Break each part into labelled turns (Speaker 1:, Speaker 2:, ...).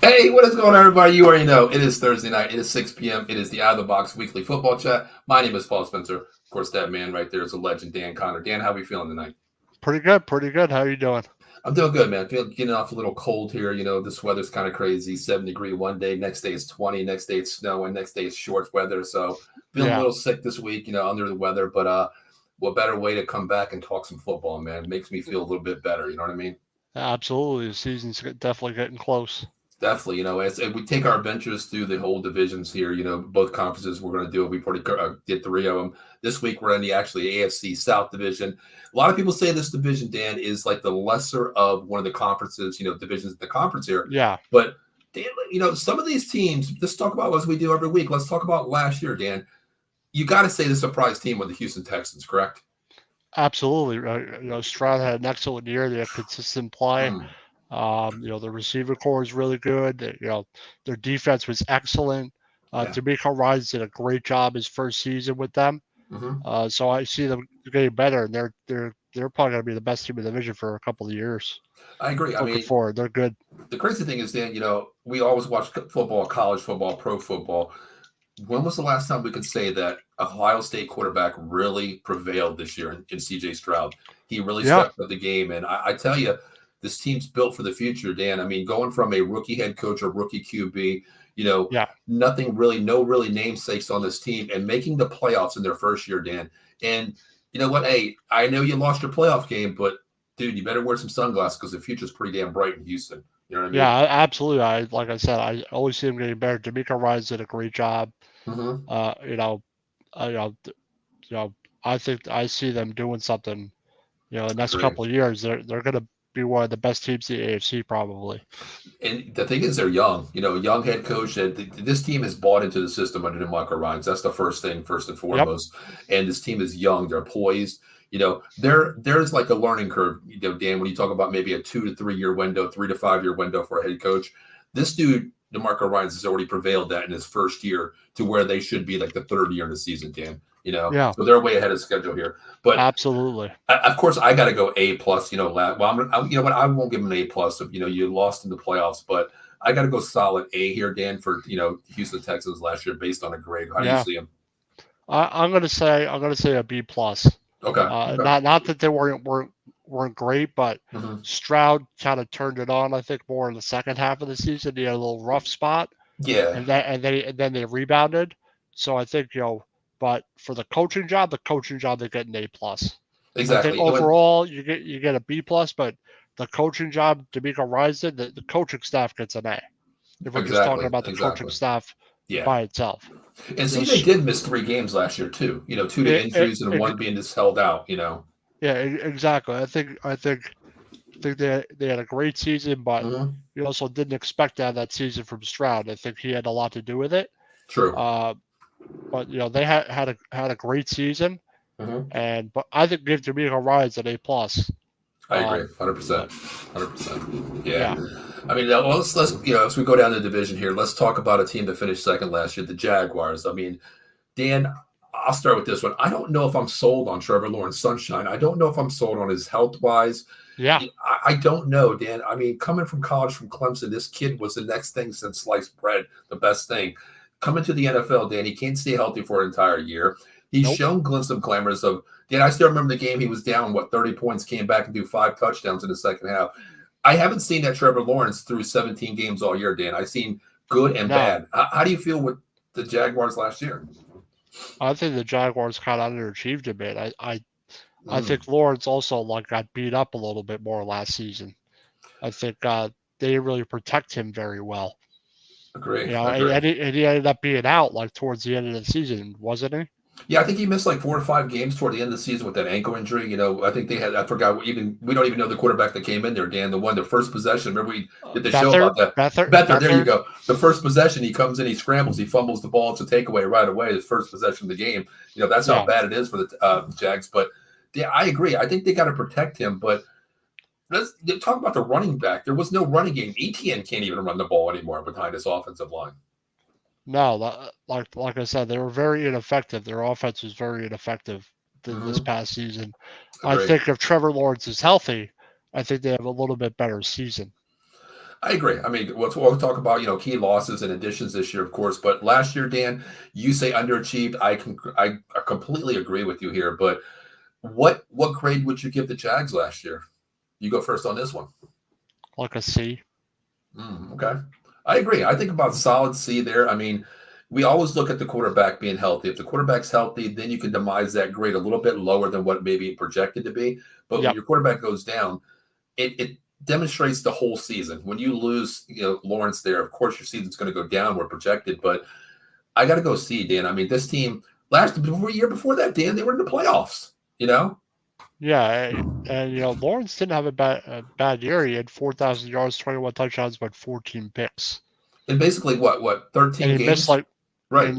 Speaker 1: Hey, what is going on, everybody? You already know it is Thursday night. It is 6 p.m. It is the Out of the Box weekly football chat. My name is Paul Spencer. Of course, that man right there is a legend, Dan Connor. Dan, how are we feeling tonight?
Speaker 2: Pretty good. How are you doing?
Speaker 1: I'm doing good, man. Getting off a little cold here. You know, this weather's kind of crazy. 7-degree one day, next day it's 20, next day it's snowing, next day it's short weather. So feeling a little sick this week, under the weather. But what better way to come back and talk some football, man? It makes me feel a little bit better. You know what I mean?
Speaker 2: Absolutely. The season's definitely getting close.
Speaker 1: Definitely, as we take our adventures through the whole divisions here, both conferences we're going to do it. We probably did 3 of them. This week we're in the AFC South Division. A lot of people say this division, Dan, is like the lesser of one of the conferences, divisions in the conference here.
Speaker 2: Yeah.
Speaker 1: But, Dan, some of these teams, let's talk about as we do every week. Let's talk about last year, Dan. You got to say the surprise team was the Houston Texans, correct?
Speaker 2: Absolutely. Stroud had an excellent year. They had consistent play. The receiver core is really good. Their defense was excellent. D'Amico Ryans did a great job his first season with them. So I see them getting better, and they're probably going to be the best team in the division for a couple of years.
Speaker 1: I agree.
Speaker 2: Looking forward, they're good.
Speaker 1: The crazy thing is, Dan, we always watch football, college football, pro football. When was the last time we could say that Ohio State quarterback really prevailed this year in C.J. Stroud? He really stepped up the game, and I tell you, this team's built for the future, Dan. I mean, going from a rookie head coach or rookie QB, nothing really, no really namesakes on this team, and making the playoffs in their first year, Dan. And you know what? Hey, I know you lost your playoff game, but dude, you better wear some sunglasses because the future's pretty damn bright in Houston. You know what I mean?
Speaker 2: Yeah, absolutely. Like I said, I always see him getting better. D'Amico Ryans did a great job. I think I see them doing something. The next couple of years, they're going to be one of the best teams in the AFC probably.
Speaker 1: And the thing is, they're young. Young head coach. This team has bought into the system under D'Amico Ryans. That's the first and foremost. Yep. And this team is young. They're poised. There's like a learning curve. Dan, when you talk about maybe a 2 to 3 year window, 3 to 5 year window for a head coach, this dude D'Amico Ryans has already prevailed that in his first year to where they should be like the third year in the season, Dan. So they're way ahead of schedule here. But
Speaker 2: absolutely,
Speaker 1: of course, I got to go A+. Well, I won't give them an A+. You lost in the playoffs, but I got to go solid A here, Dan, for Houston Texans last year based on a grade. How do you see them?
Speaker 2: I'm gonna say a B+.
Speaker 1: Okay.
Speaker 2: Not that they weren't great, but Stroud kind of turned it on. I think more in the second half of the season. He had a little rough spot.
Speaker 1: Yeah.
Speaker 2: And then they rebounded. So I think but for the coaching job, they get an A+.
Speaker 1: Exactly.
Speaker 2: I think overall you get a B+, but the coaching job, D'Amico Ryans did, the coaching staff gets an A. If we're just talking about the coaching staff by itself.
Speaker 1: And CJ did miss 3 games last year too. 2 to injuries and 1 being just held out. Yeah,
Speaker 2: exactly. I think they had a great season, but you also didn't expect to have that season from Stroud. I think he had a lot to do with it.
Speaker 1: True.
Speaker 2: But they had a great season, but I think give D'Amico Ryans an A+.
Speaker 1: I agree, 100%. 100%. Yeah. I mean, let's as we go down the division here, let's talk about a team that finished second last year, the Jaguars. I mean, Dan, I'll start with this one. I don't know if I'm sold on Trevor Lawrence Sunshine. I don't know if I'm sold on his health-wise.
Speaker 2: Yeah.
Speaker 1: I don't know, Dan. I mean, coming from college from Clemson, this kid was the next thing since sliced bread, the best thing. Coming to the NFL, Dan, he can't stay healthy for an entire year. He's shown glimpses of glamours of, Dan, I still remember the game he was down, 30 points, came back and do 5 touchdowns in the second half. I haven't seen that Trevor Lawrence through 17 games all year, Dan. I've seen good and bad. How do you feel with the Jaguars last year?
Speaker 2: I think the Jaguars kind of underachieved a bit. I think Lawrence also got beat up a little bit more last season. I think they didn't really protect him very well.
Speaker 1: Agree.
Speaker 2: And he ended up being out towards the end of the season, wasn't he?
Speaker 1: Yeah, I think he missed like 4 or 5 games toward the end of the season with that ankle injury. I think they had. I forgot. We don't even know the quarterback that came in there, Dan. The first possession. Remember we did the show about that. Beathard. There you go. The first possession, he comes in, he scrambles, he fumbles the ball. It's a takeaway right away. His first possession of the game. That's how bad it is for the Jags. But yeah, I agree. I think they got to protect him. But let's talk about the running back. There was no running game. ETN can't even run the ball anymore behind his offensive line.
Speaker 2: No, like I said, they were very ineffective. Their offense was very ineffective this past season. I think if Trevor Lawrence is healthy, I think they have a little bit better season.
Speaker 1: I agree. I mean, we'll talk about key losses and additions this year, of course. But last year, Dan, you say underachieved. I completely agree with you here. But what grade would you give the Jags last year? You go first on this one.
Speaker 2: Like a C.
Speaker 1: Okay. I agree. I think about solid C there. I mean, we always look at the quarterback being healthy. If the quarterback's healthy, then you can demise that grade a little bit lower than what maybe projected to be. But when your quarterback goes down, it demonstrates the whole season. When you lose, Lawrence there, of course your season's going to go down. We're projected, but I got to go C, Dan. I mean, this team year before that, Dan, they were in the playoffs.
Speaker 2: Yeah, and Lawrence didn't have a bad year. He had 4,000 yards, 21 touchdowns, but 14 picks.
Speaker 1: And basically, what 13
Speaker 2: and he
Speaker 1: games?
Speaker 2: Missed
Speaker 1: right?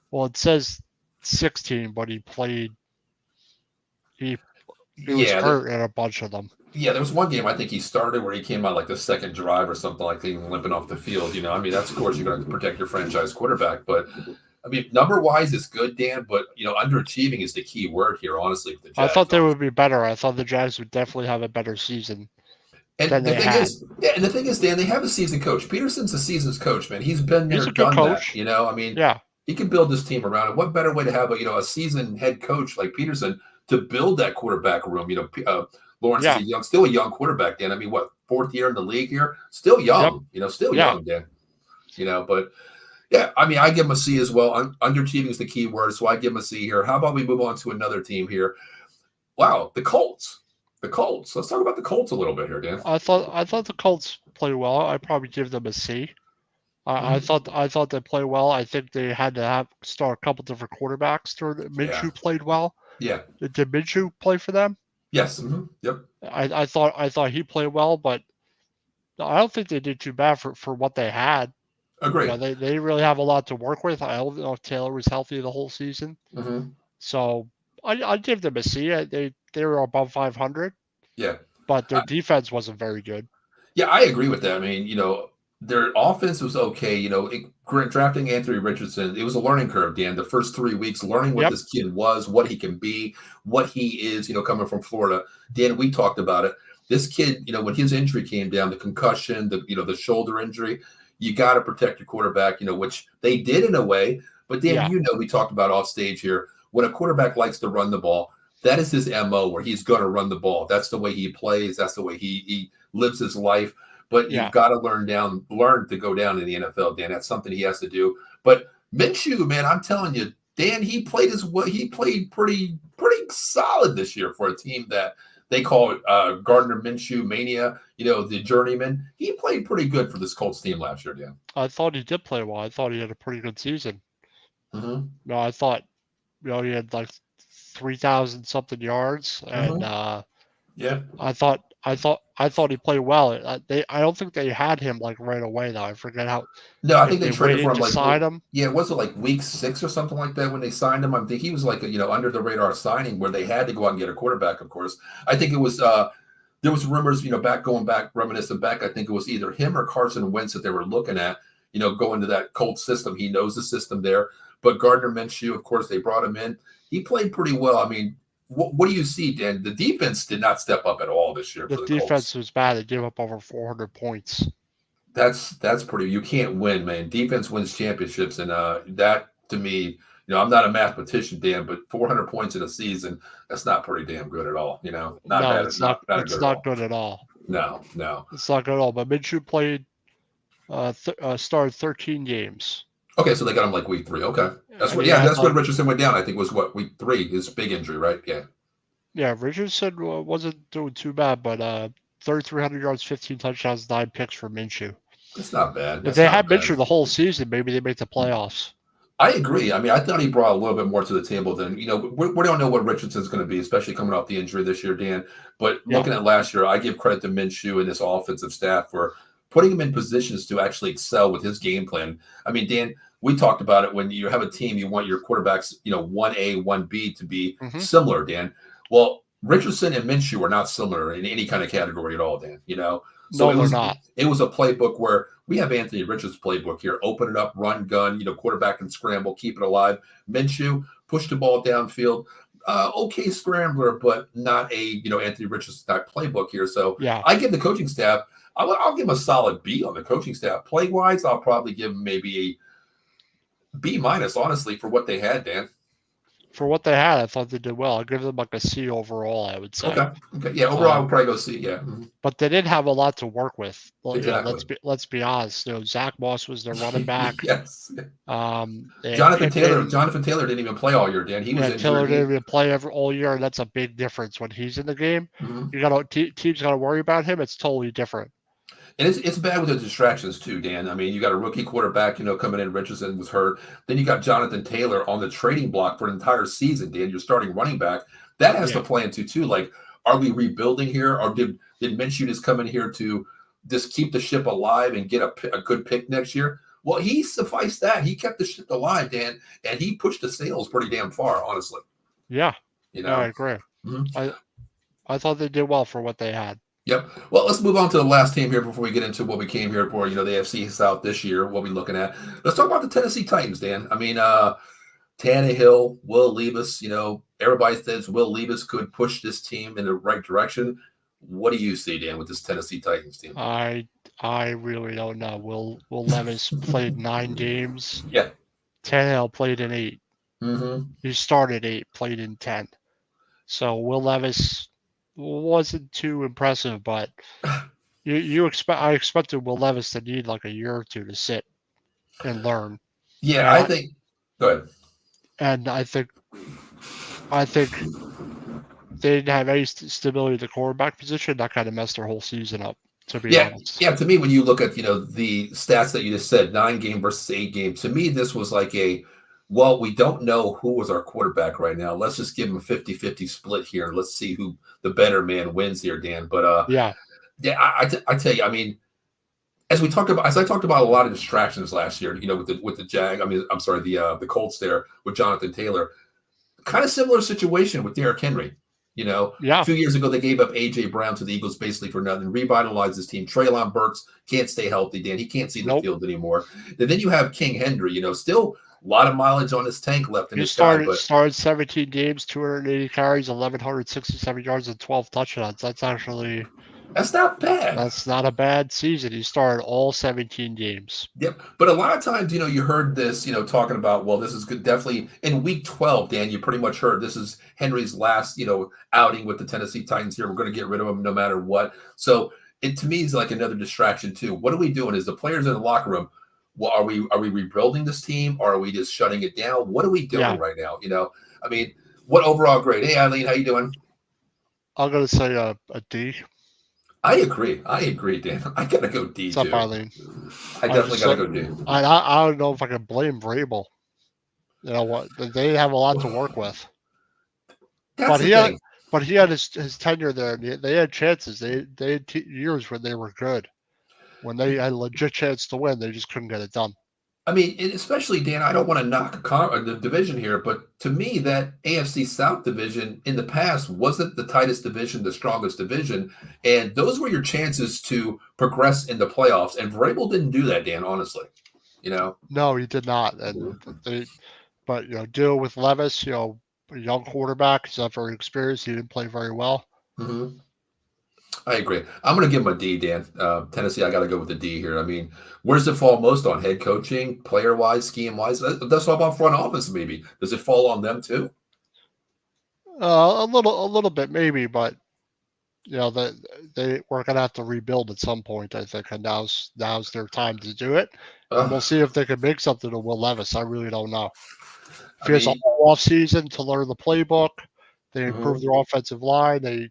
Speaker 2: Well, it says 16, but he played. He was hurt in a bunch of them.
Speaker 1: Yeah, there was one game I think he started where he came out like the second drive or something like that, limping off the field. I mean, that's of course you're going to protect your franchise quarterback, but. I mean, number-wise is good, Dan, but, underachieving is the key word here, honestly. With the Jags,
Speaker 2: I thought they would be better. I thought the Jags would definitely have a better season than they had.
Speaker 1: And the thing is, Dan, they have a seasoned coach. Peterson's a seasoned coach, man. He's been there, done that. I mean, he can build this team around it. What better way to have a seasoned head coach like Peterson to build that quarterback room? Lawrence is still a young quarterback, Dan. I mean, what, 4th year in the league here? Still young, still young, Dan. But – yeah, I mean, I give him a C as well. Underachieving is the key word, so I give him a C here. How about we move on to another team here? Wow, the Colts. The Colts. Let's talk about the Colts a little bit here, Dan.
Speaker 2: I thought the Colts played well. I'd probably give them a C. I thought they played well. I think they had to start a couple different quarterbacks. Minshew played well.
Speaker 1: Yeah.
Speaker 2: Did Minshew play for them?
Speaker 1: Yes. Yep.
Speaker 2: I thought he played well, but I don't think they did too bad for what they had.
Speaker 1: Agreed.
Speaker 2: They really have a lot to work with. I don't know if Taylor was healthy the whole season. So I'd give them a C. They were above 500.
Speaker 1: Yeah.
Speaker 2: But their defense wasn't very good.
Speaker 1: Yeah, I agree with that. I mean, their offense was okay. Drafting Anthony Richardson, it was a learning curve, Dan. The first 3 weeks, learning what this kid was, what he can be, what he is, coming from Florida. Dan, we talked about it. This kid, when his injury came down, the concussion, the shoulder injury, you got to protect your quarterback, which they did in a way. But Dan, we talked about off stage here. When a quarterback likes to run the ball, that is his MO, where he's going to run the ball. That's the way he plays. That's the way he lives his life. But you've got to learn to go down in the NFL, Dan. That's something he has to do. But Minshew, man, I'm telling you, Dan, he played pretty solid this year for a team that they call it Gardner Minshew Mania, the journeyman. He played pretty good for this Colts team last year, Dan.
Speaker 2: I thought he did play well. I thought he had a pretty good season. No, I thought, he had like 3,000 something yards, and I thought he played well. I don't think they had him like right away though. I forget how.
Speaker 1: No, I think they traded for him
Speaker 2: to sign him.
Speaker 1: Yeah, was it like week 6 or something like that when they signed him? I think he was like under the radar signing where they had to go out and get a quarterback. Of course, I think it was. There was rumors, reminiscent back. I think it was either him or Carson Wentz that they were looking at. Going to that Colts system. He knows the system there. But Gardner Minshew, of course, they brought him in. He played pretty well. I mean, what do you see, Dan? The defense did not step up at all this year.
Speaker 2: The defense was bad. They gave up over 400 points.
Speaker 1: That's pretty. You can't win, man. Defense wins championships, and that to me, I'm not a mathematician, Dan, but 400 points in a season, that's not pretty damn good at all. Not bad.
Speaker 2: It's not good at all.
Speaker 1: No,
Speaker 2: it's not good at all. But Minshew played, started 13 games.
Speaker 1: Okay, so they got him like week 3. Okay, that's when Richardson went down. I think was week 3, his big injury, right? Yeah.
Speaker 2: Yeah, Richardson wasn't doing too bad, but 3,300 yards, 15 touchdowns, 9 picks for Minshew.
Speaker 1: It's not bad.
Speaker 2: If they had Minshew the whole season, maybe they make the playoffs.
Speaker 1: I agree. I mean, I thought he brought a little bit more to the table than, we don't know what Richardson's going to be, especially coming off the injury this year, Dan. But
Speaker 2: Yeah.
Speaker 1: looking at last year, I give credit to Minshew and this offensive staff for putting him in positions to actually excel with his game plan. I mean, Dan, we talked about it when you have a team, you want your quarterbacks, 1A, 1B to be
Speaker 2: Mm-hmm.
Speaker 1: similar, Dan. Well, Richardson and Minshew are not similar in any kind of category at all, Dan. So
Speaker 2: No, they're not.
Speaker 1: it was a playbook where we have Anthony Richards' playbook here. Open it up, run, gun, quarterback and scramble, keep it alive. Minshew, push the ball downfield. Okay scrambler, but not a, Anthony Richards type playbook here. So
Speaker 2: Yeah.
Speaker 1: I give the coaching staff, I'll give him a solid B on the coaching staff. Play-wise, I'll probably give him maybe a B minus, honestly, for what they had, Dan.
Speaker 2: For what they had, I thought they did well. I'll give them like a C overall, I would say.
Speaker 1: Okay. Yeah, overall, I would probably go C, yeah. Mm-hmm.
Speaker 2: But they did have a lot to work with. Well,
Speaker 1: Exactly.
Speaker 2: let's be honest. Zach Moss was their running back.
Speaker 1: Yes.
Speaker 2: Jonathan
Speaker 1: Taylor didn't even play all year, Dan. He was injured.
Speaker 2: Taylor didn't even play all year, and that's a big difference when he's in the game.
Speaker 1: Mm-hmm.
Speaker 2: Teams got to worry about him. It's totally different.
Speaker 1: And it's bad with the distractions too, Dan. I mean, you got a rookie quarterback, coming in. Richardson was hurt. Then you got Jonathan Taylor on the trading block for an entire season, Dan. You're starting running back. That has to play into too. Like, are we rebuilding here, or did Minshew just come in here to just keep the ship alive and get a good pick next year? Well, he sufficed that. He kept the ship alive, Dan, and he pushed the sales pretty damn far, honestly.
Speaker 2: Yeah. I agree.
Speaker 1: Mm-hmm.
Speaker 2: I thought they did well for what they had.
Speaker 1: Yep. Well, let's move on to the last team here before we get into what we came here for, the AFC South this year, what we're looking at. Let's talk about the Tennessee Titans, Dan. I mean, Tannehill, Will Levis, everybody says Will Levis could push this team in the right direction. What do you see, Dan, with this Tennessee Titans team?
Speaker 2: I really don't know. Will Levis played 9 games.
Speaker 1: Yeah.
Speaker 2: Tannehill played in 8.
Speaker 1: Mm-hmm.
Speaker 2: He started 8, played in 10. So Will Levis wasn't too impressive, but I expected Will Levis to need like a year or two to sit and learn.
Speaker 1: Yeah, I think. Go ahead.
Speaker 2: And I think they didn't have any stability at the quarterback position. That kind of messed their whole season up, to be honest.
Speaker 1: Yeah, to me, when you look at, the stats that you just said, 9 game versus 8 game, to me, this was like we don't know who was our quarterback right now. Let's just give him a 50-50 split here. Let's see who the better man wins here, Dan. But I tell you, I mean, as I talked about a lot of distractions last year, with the Jag. I mean, I'm sorry, the Colts there with Jonathan Taylor. Kind of similar situation with Derrick Henry. A few years ago, they gave up A.J. Brown to the Eagles basically for nothing, revitalized his team. Treylon Burks can't stay healthy, Dan. He can't see the field anymore. And then you have King Henry, still a lot of mileage on his tank left in his
Speaker 2: started 17 games, 280 carries, 1,167 yards, and 12 touchdowns.
Speaker 1: That's not bad.
Speaker 2: That's not a bad season. He started all 17 games.
Speaker 1: Yep. But a lot of times, you heard this, talking about, well, this is good. Definitely in week 12, Dan, you pretty much heard this is Henry's last, outing with the Tennessee Titans here. We're going to get rid of him no matter what. So it, to me, is like another distraction too. What are we doing? Is the players in the locker room, well, are we rebuilding this team, or are we just shutting it down? What are we doing right now? I mean, what overall grade? Hey, Eileen, how you doing?
Speaker 2: I'm going to say a D.
Speaker 1: I agree, Dan. I gotta go D.
Speaker 2: What's up, Eileen?
Speaker 1: I definitely gotta go D.
Speaker 2: I don't know if I can blame Vrabel. You know what? They have a lot to work with. But he had his tenure there. They had chances. They had years when they were good. When they had a legit chance to win, they just couldn't get it done.
Speaker 1: I mean, especially, Dan, I don't want to knock the division here, but to me, that AFC South division in the past wasn't the tightest division, the strongest division, and those were your chances to progress in the playoffs, and Vrabel didn't do that, Dan, honestly.
Speaker 2: No, he did not. And deal with Levis, a young quarterback, he's not very experienced, he didn't play very well.
Speaker 1: Mm-hmm. I agree. I'm going to give him a D, Dan. Tennessee, I got to go with the D here. I mean, where does it fall most on? Head coaching, player-wise, scheme-wise? That's all about front office, maybe. Does it fall on them too?
Speaker 2: A little bit, maybe, but they were going to have to rebuild at some point, I think, and now's their time to do it. And we'll see if they can make something to Will Levis. I really don't know. If he has a whole off season to learn the playbook, they improve their offensive line.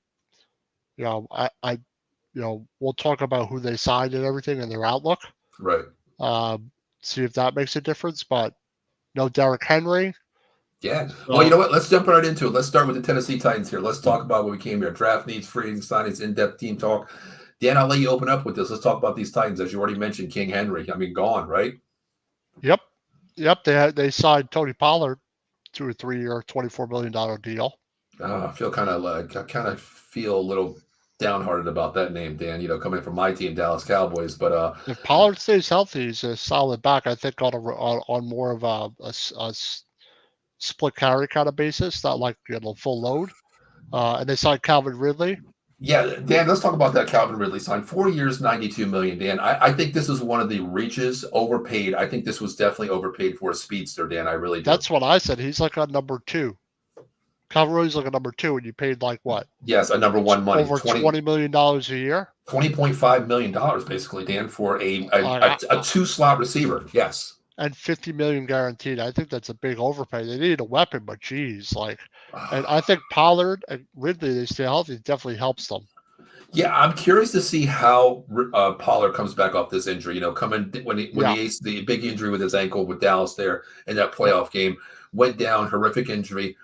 Speaker 2: We'll talk about who they signed and everything and their outlook.
Speaker 1: Right.
Speaker 2: See if that makes a difference. But no Derrick Henry.
Speaker 1: Yeah. Well, you know what? Let's jump right into it. Let's start with the Tennessee Titans here. Let's talk about what we came here. Draft needs, free agent signings, in-depth team talk. Dan, I'll let you open up with this. Let's talk about these Titans. As you already mentioned, King Henry. I mean, gone, right?
Speaker 2: Yep. They signed Tony Pollard to a 3-year, $24 million deal.
Speaker 1: I feel kind of feel a little downhearted about that name, Dan. You know, coming from my team, Dallas Cowboys. But
Speaker 2: if Pollard stays healthy, he's a solid back. I think on more of a split carry kind of basis, not like full load. And they signed Calvin Ridley.
Speaker 1: Yeah, Dan, let's talk about that Calvin Ridley sign. 4 years, $92 million, Dan. I think this is one of the reaches, overpaid. I think this was definitely overpaid for a speedster, Dan. I really do.
Speaker 2: That's what I said. He's like a number 2. Calvin Ridley's like a number 2, and you paid like what?
Speaker 1: Yes, a number 1 money.
Speaker 2: Over $20 million a year?
Speaker 1: $20.5 million, basically, Dan, for a 2-slot receiver. Yes.
Speaker 2: And $50 million guaranteed. I think that's a big overpay. They need a weapon, but geez, and I think Pollard and Ridley, they stay healthy, definitely helps them.
Speaker 1: Yeah, I'm curious to see how Pollard comes back off this injury. You know, the big injury with his ankle with Dallas there in that playoff game, went down, horrific injury,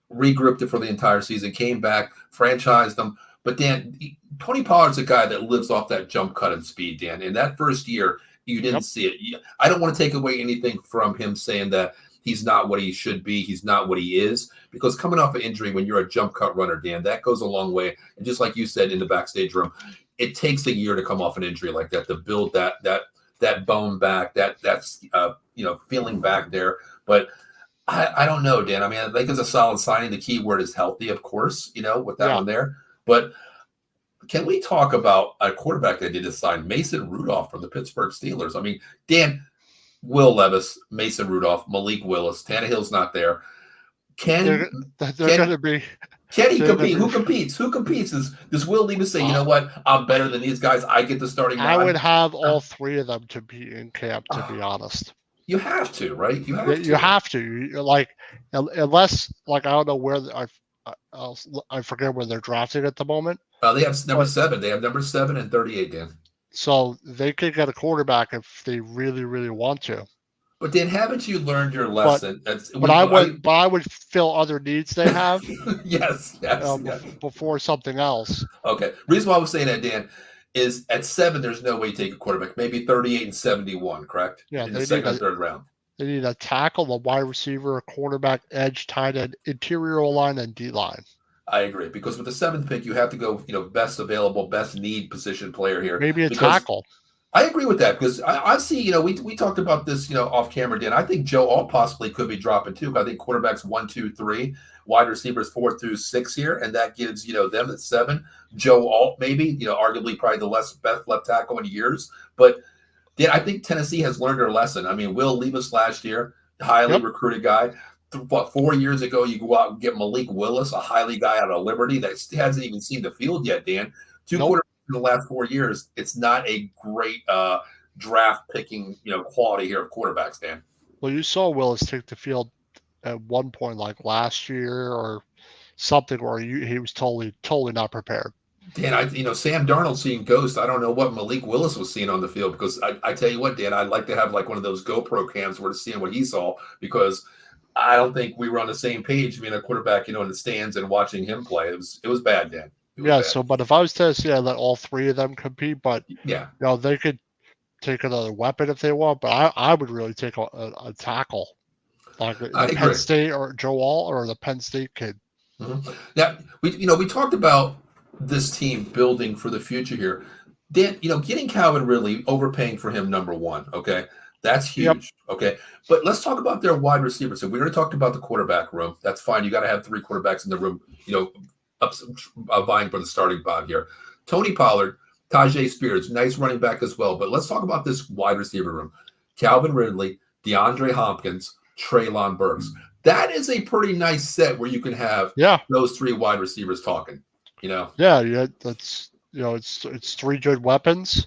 Speaker 1: regrouped it for the entire season, came back, franchised them. But Dan, Tony Pollard's a guy that lives off that jump cut and speed, Dan. In that first year, you didn't see it. I don't want to take away anything from him saying that he's not what he should be. He's not what he is. Because coming off an injury when you're a jump cut runner, Dan, that goes a long way. And just like you said in the backstage room, it takes a year to come off an injury like that, to build that bone back, that's feeling back there. But I don't know, Dan. I mean, I think it's a solid signing. The key word is healthy, of course, with that one there. But can we talk about a quarterback that did sign, Mason Rudolph from the Pittsburgh Steelers? I mean, Dan, Will Levis, Mason Rudolph, Malik Willis, Tannehill's not there.
Speaker 2: They're going to be.
Speaker 1: Can he compete? Who competes? Who competes? Does Will Levis say, you know what, I'm better than these guys? I get the starting.
Speaker 2: I would have all 3 of them to be in camp, to be honest.
Speaker 1: You have to, right? You
Speaker 2: have to. Unless, I don't know where I forget where they're drafting at the moment.
Speaker 1: They have number 7. They have number 7 and 38, Dan.
Speaker 2: So they could get a quarterback if they really, really want to.
Speaker 1: But Dan, haven't you learned your lesson?
Speaker 2: But I would fill other needs they have.
Speaker 1: yes.
Speaker 2: Before something else.
Speaker 1: Okay. Reason why I was saying that, Dan, is at 7, there's no way you take a quarterback. Maybe 38 and 71, correct?
Speaker 2: Yeah.
Speaker 1: In the second or third round.
Speaker 2: They need a tackle, a wide receiver, a quarterback, edge, tight end, interior O-line, and D-line.
Speaker 1: I agree, because with the 7th pick, you have to go, best available, best need position player here.
Speaker 2: Maybe a tackle.
Speaker 1: I agree with that, because I see, we talked about this, off camera, Dan. I think Joe Alt possibly could be dropping too. I think quarterbacks 1, 2, 3, wide receivers 4 through 6 here, and that gives them at 7. Joe Alt maybe, arguably probably the best left tackle in years. But Dan, I think Tennessee has learned their lesson. I mean, Will Levis last year, highly recruited guy. 4 years ago, you go out and get Malik Willis, a highly guy out of Liberty that hasn't even seen the field yet, Dan. 2 quarterbacks in the last 4 years. It's not a great draft picking, quality here of quarterbacks, Dan.
Speaker 2: Well, you saw Willis take the field at one point, like last year or something, where he was totally not prepared.
Speaker 1: Dan, Sam Darnold seeing ghosts. I don't know what Malik Willis was seeing on the field, because I tell you what, Dan, I'd like to have like one of those GoPro cams where to seeing what he saw, because I don't think we were on the same page being a quarterback, in the stands and watching him play. It was bad, Dan.
Speaker 2: Yeah. So, but if I was Tennessee, I'd let all 3 of them compete. But
Speaker 1: yeah,
Speaker 2: they could take another weapon if they want. But I would really take a tackle, like the Penn State or Joe Alt or the Penn State kid.
Speaker 1: Mm-hmm. Now we talked about this team building for the future here. Dan, getting Calvin Ridley, overpaying for him, number 1. Okay. That's huge. Yep. Okay. But let's talk about their wide receivers. So we already talked about the quarterback room. That's fine. You got to have 3 quarterbacks in the room, vying for the starting spot here. Tony Pollard, Tajay Spears, nice running back as well. But let's talk about this wide receiver room. Calvin Ridley, DeAndre Hopkins, Treylon Burks. That is a pretty nice set where you can have those 3 wide receivers talking, Yeah,
Speaker 2: that's, it's 3 good weapons,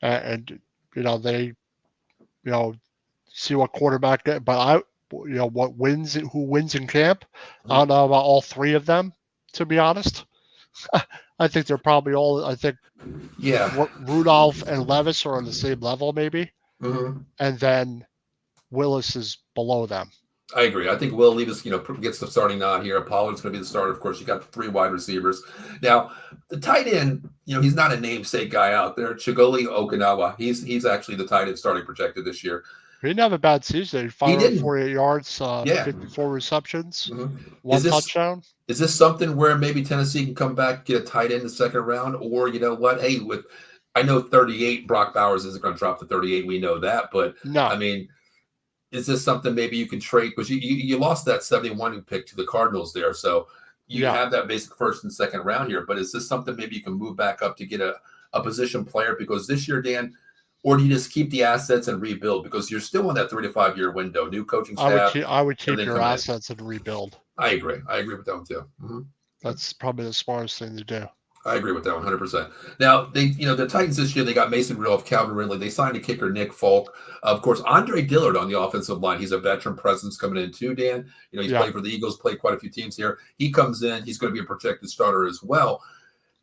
Speaker 2: and they see what quarterback get. But who wins in camp? I don't know about all 3 of them, to be honest. I think they're probably all. I think Rudolph and Levis are on the same level, maybe.
Speaker 1: Mm-hmm.
Speaker 2: And then Willis is below them.
Speaker 1: I agree. I think Will Levis, gets the starting nod here. Pollard's going to be the starter. Of course, you got 3 wide receivers. Now, the tight end, he's not a namesake guy out there. Chigoli Okinawa, he's actually the tight end starting projected this year.
Speaker 2: He didn't have a bad season. 548 yards, 54 receptions, 1 touchdown.
Speaker 1: Is this something where maybe Tennessee can come back, get a tight end in the second round? Or, you know what? Hey, I know 38, Brock Bowers isn't going to drop to 38. We know that. But,
Speaker 2: no.
Speaker 1: I mean, is this something maybe you can trade? Because you lost that 71 pick to the Cardinals there. So you have that basic first and second round here. But is this something maybe you can move back up to get a position player? Because this year, Dan, or do you just keep the assets and rebuild? Because you're still in that 3 to 5 year window. New coaching staff.
Speaker 2: I would keep your assets and rebuild.
Speaker 1: I agree. I agree with that one too. Mm-hmm.
Speaker 2: That's probably the smartest thing to do.
Speaker 1: I agree with that 100%. Now, the Titans this year, they got Mason Rudolph, Calvin Ridley. They signed a kicker, Nick Folk. Of course, Andre Dillard on the offensive line. He's a veteran presence coming in too, Dan. He's played for the Eagles, played quite a few teams here. He comes in. He's going to be a projected starter as well.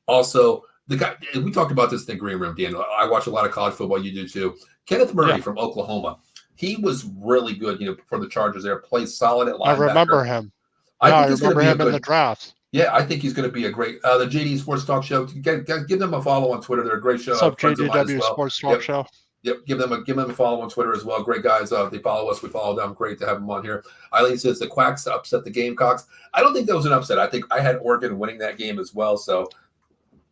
Speaker 1: Also, the guy, we talked about this in the green room, Dan. I watch a lot of college football. You do too. Kenneth Murray from Oklahoma. He was really good, for the Chargers there. Plays solid at linebacker.
Speaker 2: I remember him.
Speaker 1: I remember
Speaker 2: him in the draft.
Speaker 1: Yeah, I think he's going to be a great. The JD Sports Talk Show. Give them a follow on Twitter. They're a great show.
Speaker 2: What's up, JDW Sports Talk Show?
Speaker 1: Yep, give them a follow on Twitter as well. Great guys. They follow us. We follow them. Great to have them on here. Eileen says the Quacks upset the Gamecocks. I don't think that was an upset. I think I had Oregon winning that game as well. So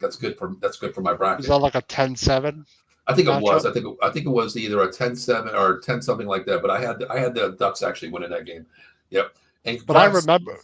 Speaker 1: that's good for my bracket.
Speaker 2: Is that like a 10-7?
Speaker 1: I think it was. I think it was either a 10-7 or 10 something like that. But I had the Ducks actually winning that game. Yep.
Speaker 2: But I remember.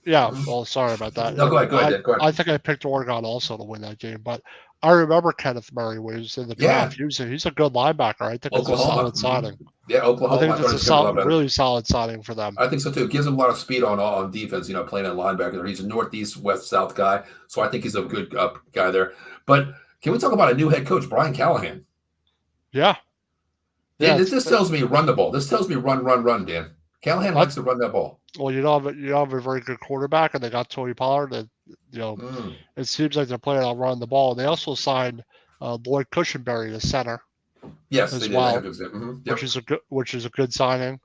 Speaker 2: Yeah, well, sorry about that.
Speaker 1: No, go ahead.
Speaker 2: I think I picked Oregon also to win that game, but I remember Kenneth Murray was in the draft. He's a good linebacker. I think it's a solid signing.
Speaker 1: Yeah, Oklahoma.
Speaker 2: I think it's a really solid signing for them.
Speaker 1: I think so too. It gives him a lot of speed on defense. Playing at linebacker. He's a northeast, west, south guy, so I think he's a good guy there. But can we talk about a new head coach, Brian Callahan?
Speaker 2: Yeah.
Speaker 1: This tells me run the ball. This tells me run, Dan. Callahan likes to run that ball.
Speaker 2: Well, you don't have a very good quarterback, and they got Tony Pollard. And, it seems like they're planning on running the ball. And they also signed Lloyd Cushenberry, the center.
Speaker 1: Yes,
Speaker 2: as
Speaker 1: they
Speaker 2: well,
Speaker 1: did.
Speaker 2: Which is a good signing.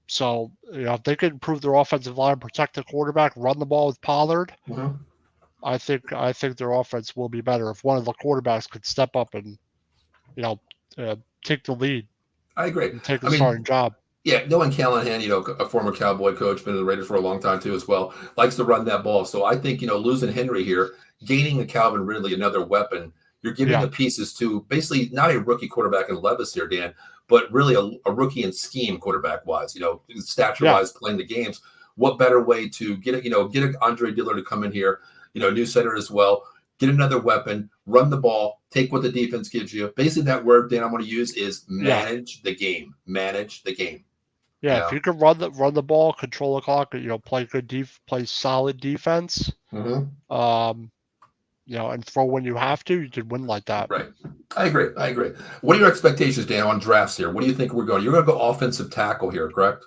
Speaker 2: So if they can improve their offensive line, protect the quarterback, run the ball with Pollard, I think their offense will be better if one of the quarterbacks could step up and take the lead.
Speaker 1: I agree.
Speaker 2: And take the starting job.
Speaker 1: Yeah, knowing Callahan, a former Cowboy coach, been in the Raiders for a long time too as well, likes to run that ball. So I think, losing Henry here, gaining a Calvin Ridley, another weapon, you're giving the pieces to basically not a rookie quarterback in Levis here, Dan, but really a rookie in scheme quarterback-wise, stature-wise, playing the games. What better way to get an Andre Dillard to come in here, new center as well, get another weapon, run the ball, take what the defense gives you. Basically, that word, Dan, I'm going to use is manage the game. Manage the game.
Speaker 2: Yeah, if you can run the ball, control the clock, play solid defense, and throw when you have to, you can win like that.
Speaker 1: Right. I agree. What are your expectations, Dan, on drafts here? What do you think we're going? You're going to go offensive tackle here, correct?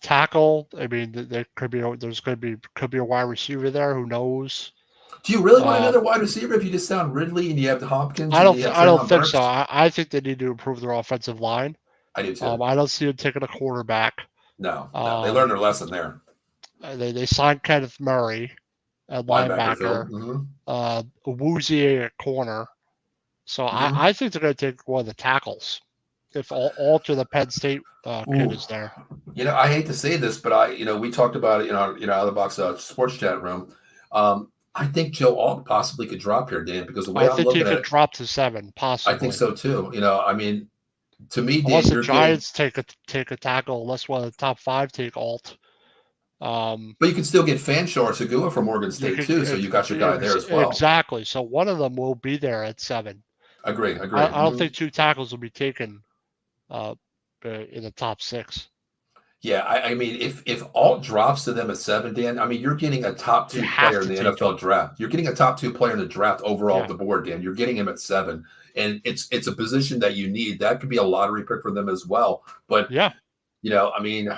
Speaker 2: Tackle. I mean, there could be a wide receiver there. Who knows?
Speaker 1: Do you really want another wide receiver if you just sound Ridley and you have the Hopkins?
Speaker 2: I don't think so. I think they need to improve their offensive line.
Speaker 1: I do too.
Speaker 2: I don't see them taking a quarterback.
Speaker 1: No, they learned their lesson there.
Speaker 2: They signed Kenneth Murray at linebacker, Awuzie at corner. So I think they're going to take one of the tackles if Alter, the Penn State kid, is there.
Speaker 1: I hate to say this, but we talked about it in our out of the box sports chat room. I think Joe Alt possibly could drop here, Dan, because the way I'm looking at it, I think he could
Speaker 2: drop to 7, possibly.
Speaker 1: I think so too. To me,
Speaker 2: unless the Giants take a tackle, unless one of the top 5 take Alt.
Speaker 1: But you can still get Fanshawe or Segura from Oregon State too, so you got your guy there as well.
Speaker 2: Exactly. So one of them will be there at 7.
Speaker 1: Agree.
Speaker 2: I don't think 2 tackles will be taken in the top 6.
Speaker 1: Yeah, I mean, if Alt drops to them at 7, Dan, I mean, you're getting a top 2 player in the NFL draft. You're getting a top 2 player in the draft overall of the board, Dan. You're getting him at 7, and it's a position that you need. That could be a lottery pick for them as well. But I mean,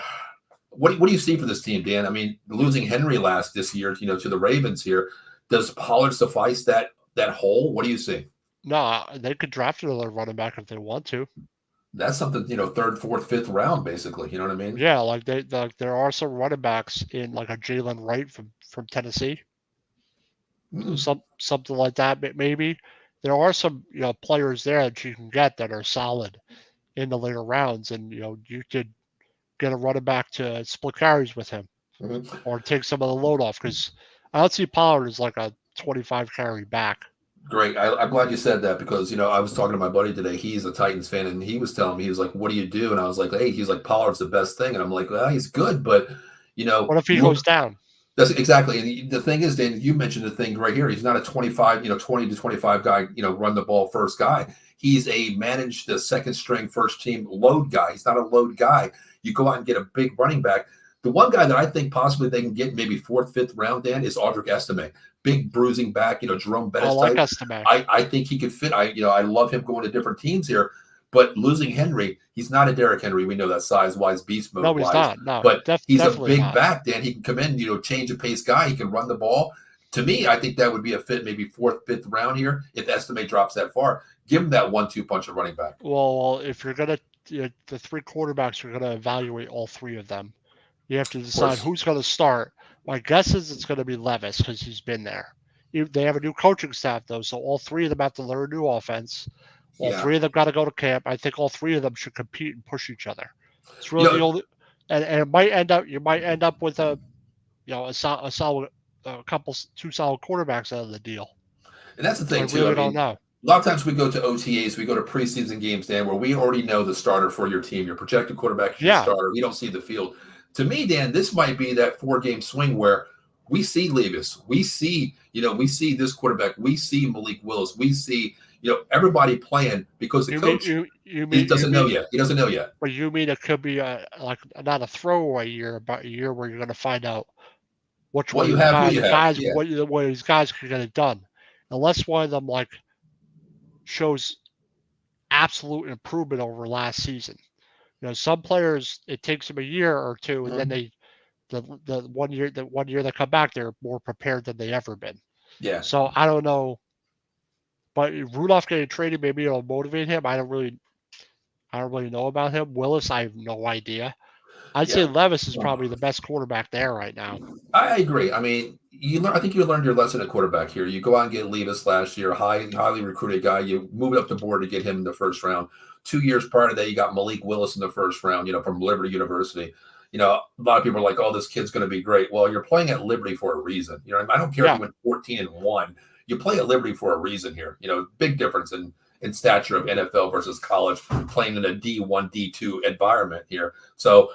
Speaker 1: what do you see for this team, Dan? I mean, losing Henry this year, to the Ravens here, does Pollard suffice that hole? What do you see?
Speaker 2: No, they could draft another running back if they want to.
Speaker 1: That's something, third, fourth, fifth round, basically. You know what I mean?
Speaker 2: Yeah, like there are some running backs in like a Jalen Wright from Tennessee, so
Speaker 1: Mm,
Speaker 2: something like that. Maybe there are some players there that you can get that are solid in the later rounds, and you could get a running back to split carries with him
Speaker 1: mhm.
Speaker 2: or take some of the load off because I don't see Pollard as like a 25 carry back.
Speaker 1: Great. I'm glad you said that because, I was talking to my buddy today. He's a Titans fan, and he was telling me, he was like, what do you do? And I was like, hey, he's like, Pollard's the best thing. And I'm like, well, he's good, but,
Speaker 2: What if he
Speaker 1: look,
Speaker 2: goes down?
Speaker 1: that's exactly. And the thing is, Dan, you mentioned the thing right here. He's not a 25, 20 to 25 guy, run the ball first guy. He's a manage the second string first team load guy. He's not a load guy. You go out and get a big running back. The one guy that I think possibly they can get maybe fourth, fifth round, Dan, is Audric Estime. Big bruising back, Jerome
Speaker 2: I
Speaker 1: Bettis
Speaker 2: like
Speaker 1: type.
Speaker 2: Estime.
Speaker 1: I think he could fit. I love him going to different teams here. But losing Henry, he's not a Derrick Henry. We know that size-wise, beast
Speaker 2: No, he's
Speaker 1: mode-wise.
Speaker 2: not. No,
Speaker 1: But he's a
Speaker 2: definitely
Speaker 1: big
Speaker 2: not.
Speaker 1: back, Dan. He can come in, change of pace guy. He can run the ball. To me, I think that would be a fit, maybe fourth, fifth round here if Estime drops that far. Give him that 1-2 punch of running back.
Speaker 2: Well, if you're gonna the three quarterbacks, you're gonna evaluate all three of them. You have to decide who's going to start. My guess is it's going to be Levis because he's been there. They have a new coaching staff, though, so all three of them have to learn a new offense. All three of them got to go to camp. I think all three of them should compete and push each other. It's really the only, and it might end up. You might end up with a solid, two solid quarterbacks out of the deal.
Speaker 1: And that's the thing too.
Speaker 2: I really don't know.
Speaker 1: A lot of times we go to OTAs, we go to preseason games, Dan, where we already know the starter for your team. Your projected quarterback is your starter. We don't see the field. To me, Dan, this might be that 4-game swing where we see Levis, we see this quarterback, we see Malik Willis, we see, everybody playing because the coach doesn't know yet. He doesn't know yet.
Speaker 2: But you mean it could be like not a throwaway year, but a year where you're going to find out which one of these guys, what these guys can get it done. Unless one of them like shows absolute improvement over last season. Some players it takes them a year or two, and then the 1 year they come back, they're more prepared than they ever been.
Speaker 1: Yeah.
Speaker 2: So I don't know, but Rudolph getting traded, maybe it'll motivate him. I don't really know about him. Willis, I have no idea. I'd say Levis is probably the best quarterback there right now.
Speaker 1: I agree. I mean, I think you learned your lesson at quarterback here. You go out and get Levis last year, highly recruited guy. You move it up the board to get him in the first round. 2 years prior to that, you got Malik Willis in the first round, from Liberty University. A lot of people are like, oh, this kid's going to be great. Well, you're playing at Liberty for a reason. I don't care if you went 14-1. You play at Liberty for a reason here. Big difference in stature of NFL versus college, playing in a D1, D2 environment here. So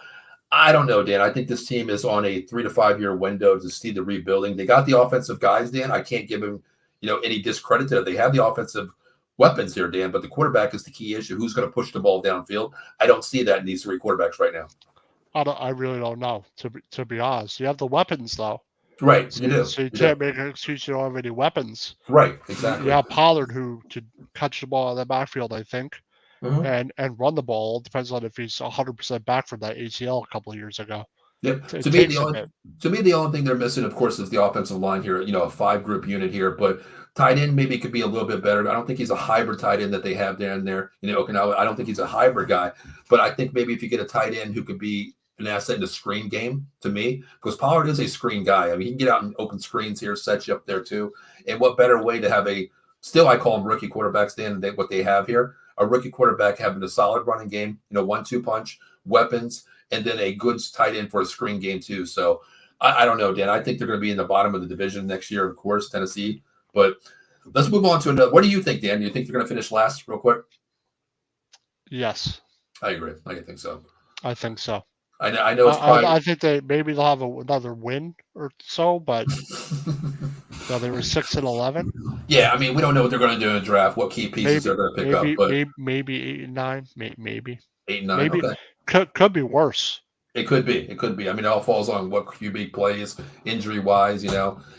Speaker 1: I don't know, Dan. I think this team is on a 3 to 5 year window to see the rebuilding. They got the offensive guys, Dan. I can't give them, any discredit to it. They have the offensive weapons here, Dan, but the quarterback is the key issue. Who's going to push the ball downfield? I don't see that in these three quarterbacks right now.
Speaker 2: I really don't know, to be honest. You have the weapons, though.
Speaker 1: Right,
Speaker 2: you do. So you can't make an excuse you don't have any weapons.
Speaker 1: Right, exactly.
Speaker 2: You have Pollard who could catch the ball in the backfield, I think, and run the ball. It depends on if he's 100% back from that ACL a couple of years ago.
Speaker 1: Yep. To me, the only thing they're missing, of course, is the offensive line here. A 5-group unit here, but tight end maybe could be a little bit better. I don't think he's a hybrid tight end that they have down there in Okinawa. I don't think he's a hybrid guy, but I think maybe if you get a tight end who could be an asset in the screen game, to me, because Pollard is a screen guy. I mean, he can get out and open screens here, set you up there too. And what better way to have still I call them rookie quarterbacks, Dan, what they have here, a rookie quarterback having a solid running game, 1-2 punch, weapons, and then a good tight end for a screen game too. So I don't know, Dan. I think they're going to be in the bottom of the division next year, of course, Tennessee. But let's move on to another. What do you think, Dan? Do you think they're going to finish last real quick?
Speaker 2: Yes.
Speaker 1: I agree. I think so.
Speaker 2: I think so.
Speaker 1: I know it's probably...
Speaker 2: I think they'll have another win or so, but they were 6-11.
Speaker 1: Yeah, I mean, we don't know what they're going to do in the draft, what key pieces they're going to pick up. But
Speaker 2: maybe 8-9, maybe
Speaker 1: 8-9.
Speaker 2: Maybe
Speaker 1: okay.
Speaker 2: Could be worse.
Speaker 1: It could be. I mean, it all falls on what QB plays, injury-wise.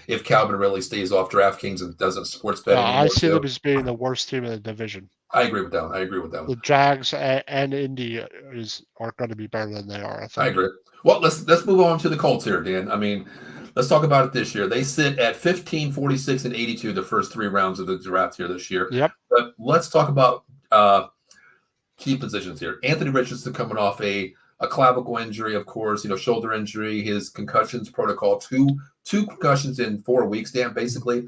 Speaker 1: If Calvin really stays off DraftKings and doesn't sports bet anymore.
Speaker 2: I see them as being the worst team in the division.
Speaker 1: I agree with that one.
Speaker 2: The Jags and Indy are going to be better than they are, I think.
Speaker 1: I agree. Well, let's move on to the Colts here, Dan. I mean, let's talk about it this year. They sit at 15, 46, and 82 the first 3 rounds of the draft here this year.
Speaker 2: Yep.
Speaker 1: But let's talk about key positions here. Anthony Richardson coming off a clavicle injury, of course, shoulder injury, his concussions protocol, two concussions in 4 weeks, Dan, basically.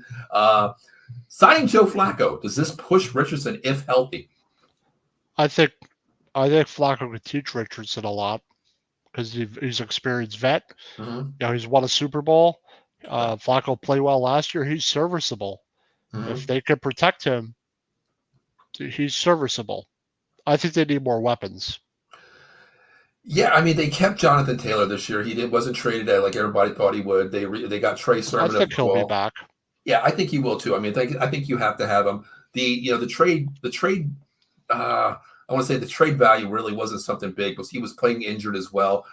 Speaker 1: Signing Joe Flacco, does this push Richardson if healthy?
Speaker 2: I think Flacco could teach Richardson a lot because he's an experienced vet.
Speaker 1: Mm-hmm.
Speaker 2: He's won a Super Bowl. Flacco played well last year. He's serviceable. Mm-hmm. If they can protect him, he's serviceable. I think they need more weapons.
Speaker 1: Yeah, I mean, they kept Jonathan Taylor this year. He wasn't traded at like everybody thought he would. They got Trey Sermon.
Speaker 2: I think he'll be back.
Speaker 1: Yeah, I think he will too. I mean, I think you have to have him. The trade. I want to say the trade value really wasn't something big because he was playing injured as well.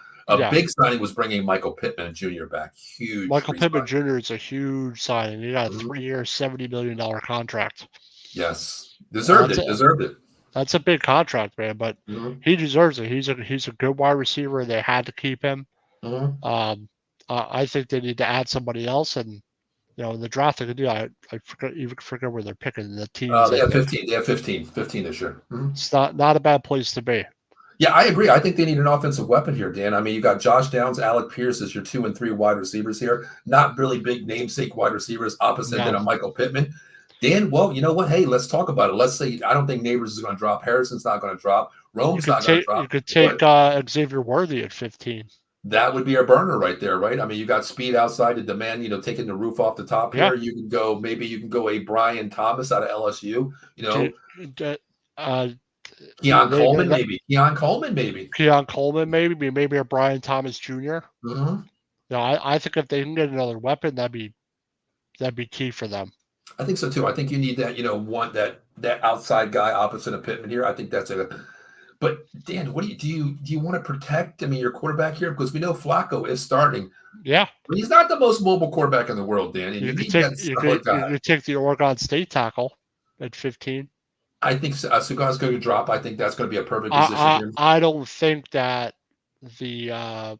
Speaker 1: Big signing was bringing Michael Pittman Jr. back. Huge.
Speaker 2: Michael Pittman Jr. is a huge signing. He got a 3-year, $70 million contract.
Speaker 1: Yes, deserved it.
Speaker 2: That's a big contract, man, but he deserves it. He's a good wide receiver. They had to keep him. I think they need to add somebody else, and in the draft they could do. I forget where they're picking the teams.
Speaker 1: They have 15. They have 15 this year.
Speaker 2: It's not a bad place to be.
Speaker 1: Yeah, I agree. I think they need an offensive weapon here, Dan. I mean, you got Josh Downs, Alec Pierce as your 2 and 3 wide receivers here. Not really big namesake wide receivers opposite than a Michael Pittman. Dan, well, you know what? Hey, let's talk about it. Let's say I don't think Neighbors is going to drop. Harrison's not going to drop. Rome's not going to drop.
Speaker 2: You could take Xavier Worthy at 15.
Speaker 1: That would be a burner right there, right? I mean, you got speed outside to demand, taking the roof off the top here. You can go, maybe you can go a Brian Thomas out of LSU, Keon Coleman, maybe. Keon Coleman, maybe. Maybe a Brian Thomas Jr.
Speaker 2: I think if they can get another weapon, that'd be key for them.
Speaker 1: I think so too. I think you need that, that outside guy opposite of Pittman here. I think that's But Dan, what do you want to protect? I mean, your quarterback here, because we know Flacco is starting.
Speaker 2: Yeah,
Speaker 1: but he's not the most mobile quarterback in the world, Dan. And
Speaker 2: you could take the Oregon State tackle at 15.
Speaker 1: I think Suga's going to drop. I think that's going to be a perfect position.
Speaker 2: I don't think that the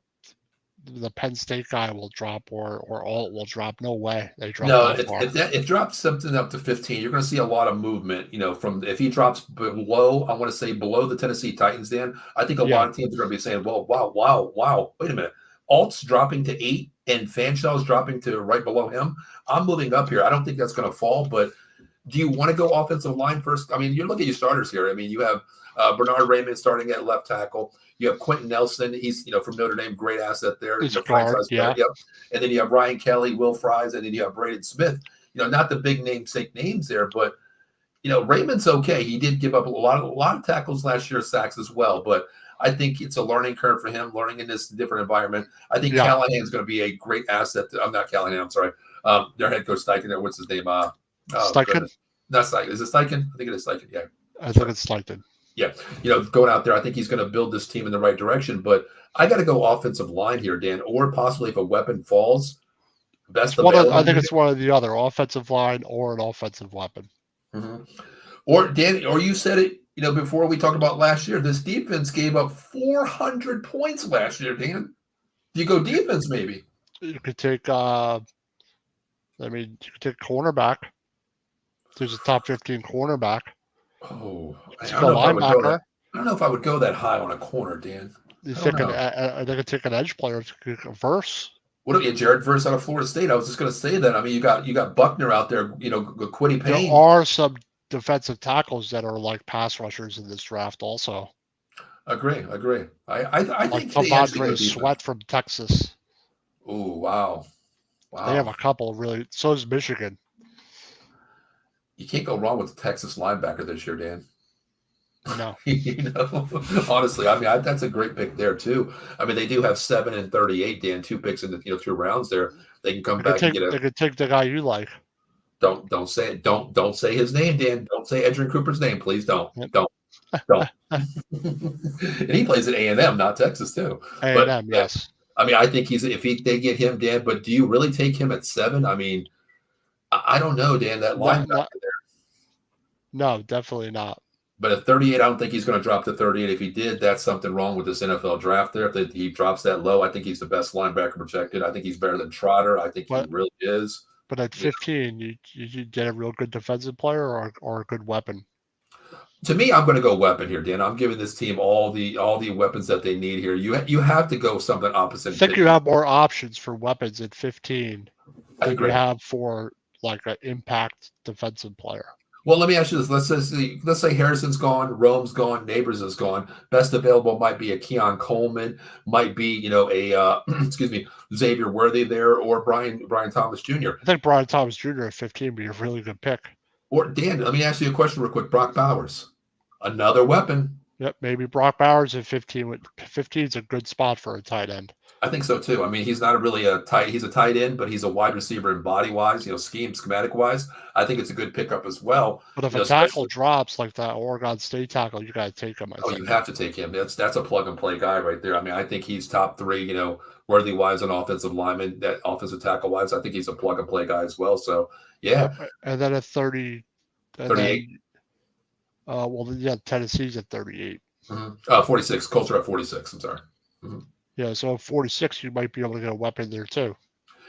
Speaker 2: Penn State guy will drop or Alt will drop. No way they drop.
Speaker 1: No, if drops something up to 15, you're going to see a lot of movement. From if he drops below, I want to say below the Tennessee Titans. Dan, I think a lot of teams are going to be saying, "Well, wow, wait a minute, Alt's dropping to 8 and Fanshaw's dropping to right below him. I'm moving up here. I don't think that's going to fall, but." Do you want to go offensive line first? I mean, you look at your starters here. I mean, you have Bernard Raymond starting at left tackle. You have Quentin Nelson. He's, from Notre Dame, great asset there.
Speaker 2: He's a guard, yeah.
Speaker 1: Yep. And then you have Ryan Kelly, Will Fries, and then you have Braden Smith. Not the big namesake names there, but, Raymond's okay. He did give up a lot of tackles last year, sacks as well. But I think it's a learning curve for him, learning in this different environment. I think Callahan's going to be a great asset. I'm not Callahan. I'm sorry. Their head coach Steichen. What's his name?
Speaker 2: Steichen?
Speaker 1: Not Steichen. Is it Steichen? I think it is Steichen. Yeah.
Speaker 2: I think it's Steichen.
Speaker 1: Yeah. Going out there, I think he's going to build this team in the right direction. But I got to go offensive line here, Dan, or possibly if a weapon falls, best available.
Speaker 2: I think it's one of the other, offensive line or an offensive weapon.
Speaker 1: Or Dan, or you said it, before we talked about last year. This defense gave up 400 points last year, Dan. Do you go defense maybe?
Speaker 2: You could take. You could take cornerback. There's a top 15 cornerback.
Speaker 1: Oh, I don't know if I would go that high on a corner, Dan.
Speaker 2: You think they could take an edge player, Verse.
Speaker 1: What about Jared Verse out of Florida State? I was just going to say that. I mean, you got Buckner out there. Quiddy Payne.
Speaker 2: There are some defensive tackles that are like pass rushers in this draft, also.
Speaker 1: Agree. I think
Speaker 2: Andre Sweat from Texas.
Speaker 1: Oh, wow.
Speaker 2: They have a couple really. So does Michigan.
Speaker 1: You can't go wrong with the Texas linebacker this year, Dan.
Speaker 2: No.
Speaker 1: Honestly, I mean, that's a great pick there too. I mean, they do have 7 and 38, Dan. 2 picks in the 2 rounds there. They can come back and get
Speaker 2: They could take the guy you like.
Speaker 1: Don't say it. Don't say his name, Dan. Don't say Edgerrin Cooper's name, please. Don't. And he plays at A&M, not Texas too.
Speaker 2: A&M, yes.
Speaker 1: I mean, I think they get him, Dan. But do you really take him at 7? I mean, I don't know, Dan. That linebacker there.
Speaker 2: No, definitely not.
Speaker 1: But at 38, I don't think he's going to drop to 38. If he did, that's something wrong with this NFL draft there. If he drops that low, I think he's the best linebacker projected. I think he's better than Trotter. I think he really is.
Speaker 2: But at 15, you get a real good defensive player or a good weapon.
Speaker 1: To me, I'm going to go weapon here, Dan. I'm giving this team all the weapons that they need here. You have to go something
Speaker 2: I
Speaker 1: opposite.
Speaker 2: think you have more options for weapons at 15
Speaker 1: I
Speaker 2: than you
Speaker 1: agree.
Speaker 2: have for like an impact defensive player.
Speaker 1: Well, let me ask you this. Let's say Harrison's gone, Rome's gone, Neighbors is gone. Best available might be a Keon Coleman, might be a excuse me, Xavier Worthy there, or Brian Thomas Jr.
Speaker 2: I think Brian Thomas Jr. at 15 would be a really good pick.
Speaker 1: Or Dan, let me ask you a question real quick. Brock Bowers, another weapon.
Speaker 2: Yep, maybe Brock Bowers at 15. 15 is a good spot for a tight end.
Speaker 1: I think so too. I mean, he's not really he's a tight end, but he's a wide receiver in body wise, schematic wise. I think it's a good pickup as well.
Speaker 2: But if a tackle drops like that Oregon State tackle, you got to take him. I think.
Speaker 1: You have to take him. That's a plug and play guy right there. I mean, I think he's top 3, worthy wise on offensive lineman, that offensive tackle wise. I think he's a plug and play guy as well. So yeah.
Speaker 2: And then at 30,
Speaker 1: 38.
Speaker 2: Tennessee's at 38.
Speaker 1: 46. Colts are at 46. I'm sorry. Mm-hmm.
Speaker 2: Yeah, so 46, you might be able to get a weapon there too.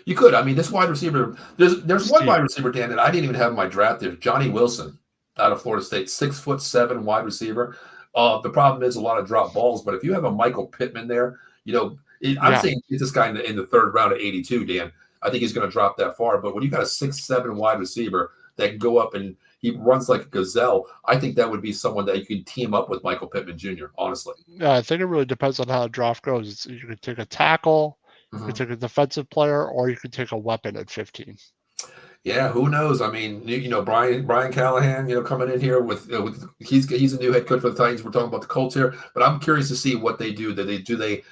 Speaker 1: You could. I mean, this wide receiver, there's one wide receiver, Dan, that I didn't even have in my draft there. Johnny Wilson out of Florida State, 6'7" wide receiver. The problem is a lot of drop balls, but if you have a Michael Pittman there, I'm saying get this guy in the third round at 82, Dan. I think he's going to drop that far. But when you got a 6'7" wide receiver that can go up and he runs like a gazelle, I think that would be someone that you can team up with Michael Pittman Jr., honestly.
Speaker 2: Yeah, I think it really depends on how the draft goes. You could take a tackle, you could take a defensive player, or you could take a weapon at 15.
Speaker 1: Yeah, who knows? I mean, Brian Callahan, coming in here with he's a new head coach for the Titans. We're talking about the Colts here, but I'm curious to see what they do. Do they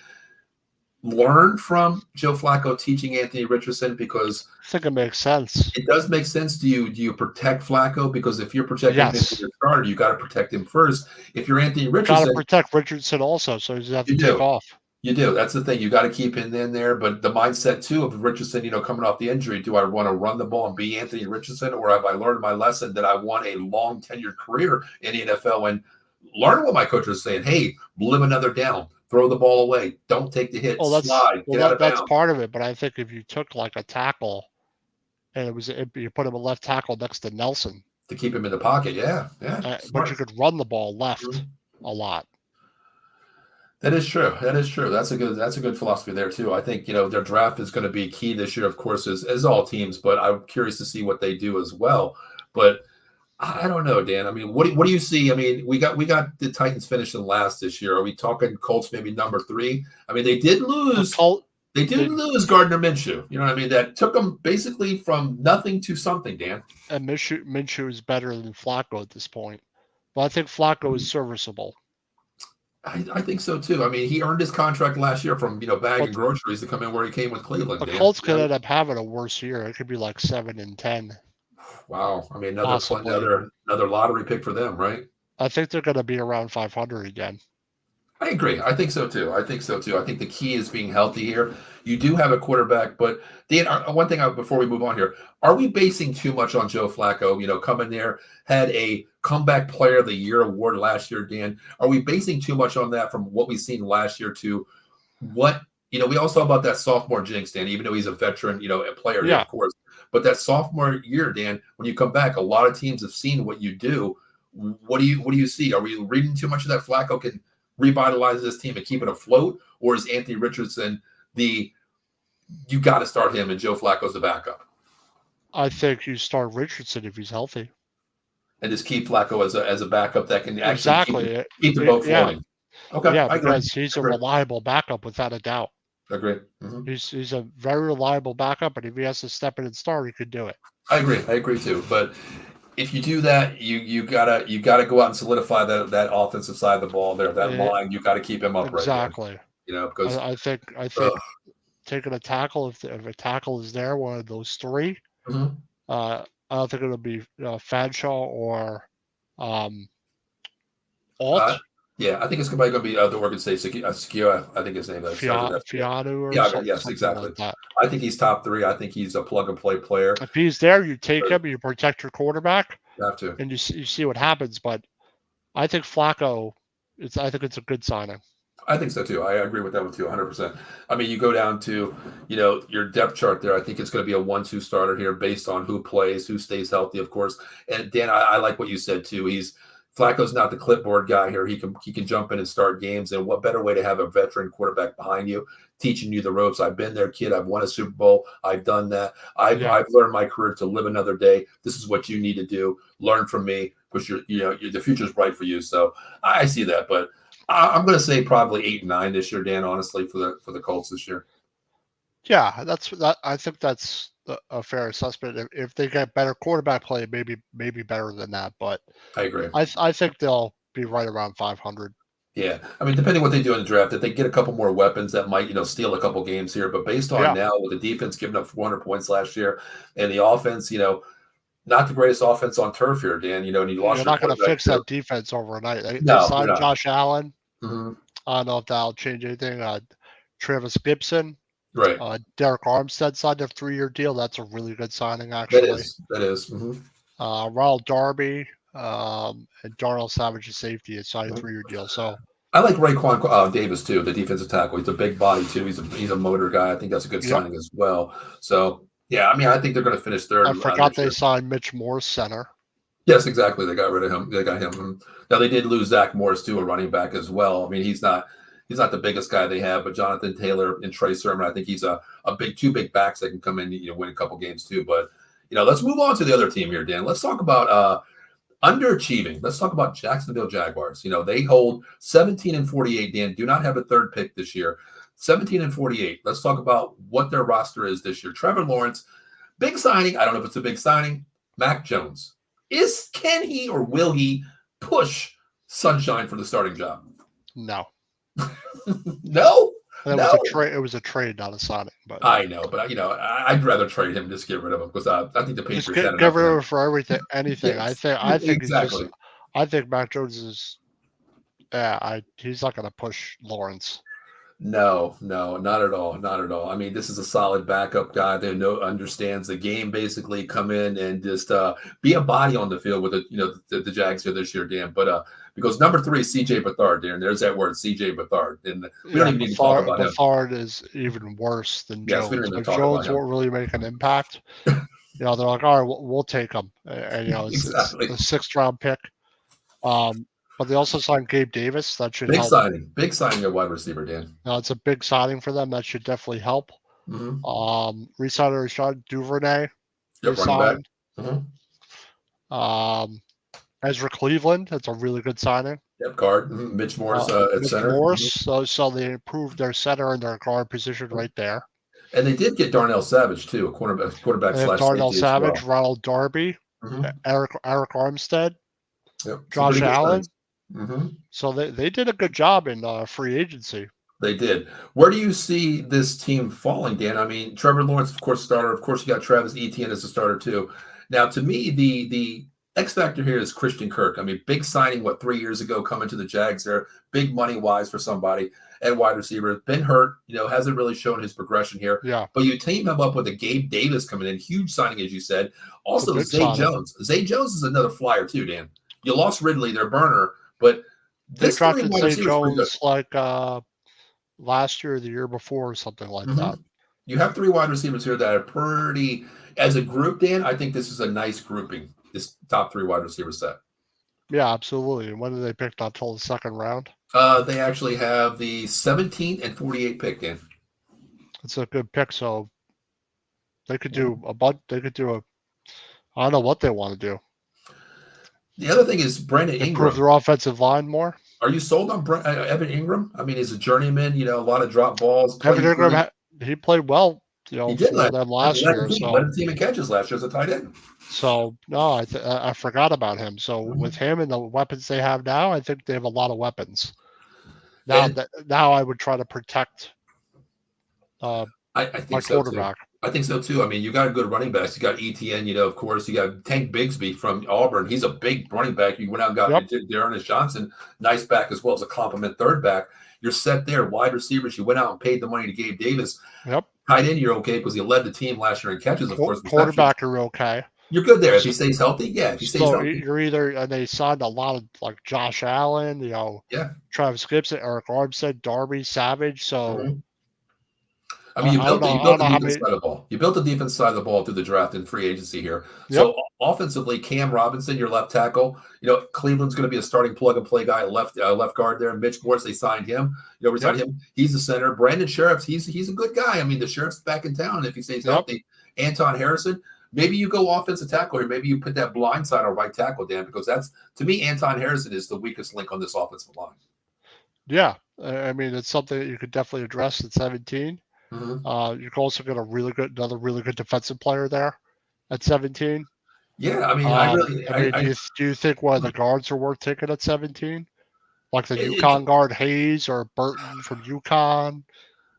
Speaker 1: learn from Joe Flacco teaching Anthony Richardson? Because
Speaker 2: I think it makes sense.
Speaker 1: It does make sense. Do you protect Flacco? Because if you're protecting him as your starter, you got to protect him first. If you're Anthony Richardson,
Speaker 2: got to protect Richardson also, so he doesn't have to take off.
Speaker 1: You do. That's the thing. You got to keep him in there. But the mindset too of Richardson, coming off the injury, do I want to run the ball and be Anthony Richardson, or have I learned my lesson that I want a long tenured career in the NFL and learn what my coach was saying? Hey, live another down. Throw the ball away. Don't take the hit. Slide. Get out of bounds.
Speaker 2: That's part of it. But I think if you took like a tackle and you put him a left tackle next to Nelson
Speaker 1: to keep him in the pocket, yeah.
Speaker 2: But you could run the ball left a lot.
Speaker 1: That is true. That's a good philosophy there too. I think their draft is going to be key this year, of course, as all teams. But I'm curious to see what they do as well. But I don't know, Dan. I mean, what do you see? I mean, we got the Titans finishing last this year. Are we talking Colts maybe number 3? I mean, they did lose. They did lose Gardner Minshew. You know what I mean? That took them basically from nothing to something, Dan.
Speaker 2: And Minshew is better than Flacco at this point. But I think Flacco is serviceable.
Speaker 1: I think so too. I mean, he earned his contract last year from bagging groceries to come in where he came with Cleveland.
Speaker 2: The Colts could end up having a worse year. It could be like 7-10.
Speaker 1: Wow. I mean, another lottery pick for them, right?
Speaker 2: I think they're going to be around 500 again.
Speaker 1: I agree. I think so too. I think the key is being healthy here. You do have a quarterback, but Dan, one thing before we move on here, are we basing too much on Joe Flacco? Coming there, had a comeback player of the year award last year, Dan. Are we basing too much on that from what we've seen last year to what, we always talk about that sophomore jinx, Dan, even though he's a veteran, a player, of course. But that sophomore year, Dan, when you come back, a lot of teams have seen what you do. What do you see? Are we reading too much of that Flacco can revitalize this team and keep it afloat, or is Anthony Richardson you got to start him and Joe Flacco's the backup?
Speaker 2: I think you start Richardson if he's healthy,
Speaker 1: and just keep Flacco as a backup that can actually keep the boat floating. Okay,
Speaker 2: yeah, because he's a reliable backup without a doubt.
Speaker 1: Agree.
Speaker 2: He's a very reliable backup, and if he has to step in and start, he could do it.
Speaker 1: I agree too, but if you do that, you gotta go out and solidify that offensive side of the ball there. That line, you got to keep him upright.
Speaker 2: Exactly.
Speaker 1: Because
Speaker 2: I think taking a tackle, if a tackle is there, one of those 3. I don't think it'll be Fanshaw or Alt.
Speaker 1: Yeah, I think it's probably going to be the Oregon State Secure. I think his name is
Speaker 2: Fianu or something.
Speaker 1: Yes, exactly. Like that. I think he's top 3. I think he's a plug and play player.
Speaker 2: If he's there, you take him. You protect your quarterback.
Speaker 1: You have to,
Speaker 2: and you see what happens. But I think Flacco. I think it's a good signing.
Speaker 1: I think so too. I agree with that one too, 100%. I mean, you go down to your depth chart there. I think it's going to be a 1-2 starter here based on who plays, who stays healthy, of course. And Dan, I like what you said too. He's Flacco's not the clipboard guy here. He can jump in and start games. And what better way to have a veteran quarterback behind you, teaching you the ropes? I've been there, kid. I've won a Super Bowl. I've done that. I've learned my career to live another day. This is what you need to do. Learn from me, because the future's bright for you. So I see that, but I'm going to say probably 8-9 this year, Dan. Honestly, for the Colts this year.
Speaker 2: Yeah, I think that's a fair assessment. If they get better quarterback play, maybe better than that. But
Speaker 1: I agree.
Speaker 2: I think they'll be right around 500.
Speaker 1: Yeah, I mean, depending what they do in the draft, if they get a couple more weapons, that might steal a couple games here. But based on now, with the defense giving up 400 points last year, and the offense, not the greatest offense on turf here, Dan. And you lost.
Speaker 2: You're not going to fix that defense overnight. They
Speaker 1: No,
Speaker 2: signed Josh Allen.
Speaker 1: Mm-hmm.
Speaker 2: I don't know if that'll change anything. Travis Gibson.
Speaker 1: Right.
Speaker 2: Derek Armstead signed a 3-year deal. That's a really good signing, actually.
Speaker 1: That is. Mm-hmm.
Speaker 2: Ronald Darby and Darnell Savage, a safety, has signed a 3-year deal. So
Speaker 1: I like Raekwon Davis too, the defensive tackle. He's a big body too. He's a motor guy. I think that's a good signing as well. So yeah, I mean, I think they're going to finish third.
Speaker 2: I forgot they signed Mitch Morse, center.
Speaker 1: Yes, exactly. They got rid of him. They got him. Now they did lose Zach Morris too, a running back as well. I mean, he's not the biggest guy they have, but Jonathan Taylor and Trey Sermon, I think he's two big backs that can come in, win a couple games too. But let's move on to the other team here, Dan. Let's talk about underachieving. Let's talk about Jacksonville Jaguars. They hold 17-48. Dan, do not have a third pick this year. 17-48. Let's talk about what their roster is this year. Trevor Lawrence, big signing. I don't know if it's a big signing. Mac Jones. Can he or will he push Sunshine for the starting job?
Speaker 2: No.
Speaker 1: No?
Speaker 2: It was a trade, not a signing. But
Speaker 1: I know, but I'd rather trade him, just get rid of him, because I think the Patriots
Speaker 2: just get rid of him for anything. Yes, I think exactly. I think Mac Jones is. He's not going to push Lawrence.
Speaker 1: No, not at all. Not at all. I mean, this is a solid backup guy that understands the game, basically come in and just be a body on the field with the Jags here this year, Dan. But because number 3 is CJ Beathard, Dan. There's that word, CJ Beathard. And we don't even need to talk about him.
Speaker 2: Beathard is even worse than Jones. But Jones won't really make an impact. They're like, all right, we'll take him. And
Speaker 1: exactly.
Speaker 2: It's a 6th-round pick. But they also signed Gabe Davis. That should help.
Speaker 1: Big signing at wide receiver, Dan.
Speaker 2: It's a big signing for them. That should definitely help.
Speaker 1: Mm-hmm.
Speaker 2: Re-signed Rashad Duvernay.
Speaker 1: Running back. Mm-hmm.
Speaker 2: Ezra Cleveland. That's a really good signing.
Speaker 1: Yep, guard. Mm-hmm. Mitch Morse at center.
Speaker 2: Morse. Mm-hmm. So they improved their center and their guard position right there.
Speaker 1: And they did get Darnell Savage too, a quarterback slash
Speaker 2: Darnell Savage,
Speaker 1: well.
Speaker 2: Ronald Darby, Eric Armstead,
Speaker 1: yep.
Speaker 2: Josh Allen.
Speaker 1: Mm-hmm.
Speaker 2: So they did a good job in free agency.
Speaker 1: They did. Where do you see this team falling, Dan? I mean, Trevor Lawrence, of course, starter. Of course, you got Travis Etienne as a starter too. Now, to me, the X factor here is Christian Kirk. I mean, big signing, 3 years ago, coming to the Jags there, big money wise for somebody at wide receiver. Been hurt, hasn't really shown his progression here.
Speaker 2: Yeah.
Speaker 1: But you team him up with a Gabe Davis coming in, huge signing, as you said. Also, Zay Jones. Zay Jones is another flyer too, Dan. You lost Ridley, their burner, but
Speaker 2: they drafted Zay Jones like last year or the year before or something like that.
Speaker 1: You have 3 wide receivers here that are pretty, as a group, Dan, I think this is a nice grouping, this top 3 wide receiver set.
Speaker 2: Yeah, absolutely. And when did they pick? Not until the 2nd round?
Speaker 1: They actually have the 17th and 48th pick, Dan.
Speaker 2: It's a good pick, so they could do I don't know what they want to do.
Speaker 1: The other thing is Brandon Ingram.
Speaker 2: Improve their offensive line more.
Speaker 1: Are you sold on Evan Ingram? I mean, he's a journeyman, a lot of drop balls.
Speaker 2: Evan Ingram, he played well,
Speaker 1: he did
Speaker 2: for them last year.
Speaker 1: Led the team in catches last year as a tight end.
Speaker 2: So, no, I forgot about him. So, with him and the weapons they have now, I think they have a lot of weapons. Now I would try to protect
Speaker 1: I think
Speaker 2: my quarterback.
Speaker 1: I think so too. I mean, you got a good running backs. You got ETN, of course. You got Tank Bigsby from Auburn. He's a big running back. You went out and got Dearness Johnson, nice back as well as a compliment third back. You're set there. Wide receivers, you went out and paid the money to Gabe Davis.
Speaker 2: Yep.
Speaker 1: Tight end, you're okay because he led the team last year in catches, of course.
Speaker 2: Quarterback, you're okay.
Speaker 1: You're good there if he stays healthy. Yeah, if he stays healthy.
Speaker 2: You're either, and they signed a lot of like Josh Allen, Travis Gibson, Eric Armstead, Darby, Savage. So
Speaker 1: I mean,
Speaker 2: I don't know.
Speaker 1: you
Speaker 2: I
Speaker 1: built
Speaker 2: don't
Speaker 1: the
Speaker 2: know how
Speaker 1: defense
Speaker 2: many.
Speaker 1: side of the ball. You built the defense side of the ball through the draft and free agency here.
Speaker 2: Yep.
Speaker 1: So offensively, Cam Robinson, your left tackle. You know, Cleveland's going to be a starting plug and play guy at left guard there. Mitch Morse, they signed him. You know, we signed
Speaker 2: Yep.
Speaker 1: him. He's the center. Brandon Sheriff, he's a good guy. I mean, the Sheriff's back in town if he stays
Speaker 2: Yep.
Speaker 1: healthy. Anton Harrison. Maybe you go offensive tackle here. Maybe you put that blind side on right tackle, Dan, because that's to me, Anton Harrison is the weakest link on this offensive line.
Speaker 2: Yeah. I mean, it's something that you could definitely address at 17.
Speaker 1: Mm-hmm.
Speaker 2: You could also get another really good defensive player there at 17.
Speaker 1: Yeah, I mean,
Speaker 2: I mean, do you think one of the guards are worth taking at 17? Like the UConn guard Hayes or Burton from UConn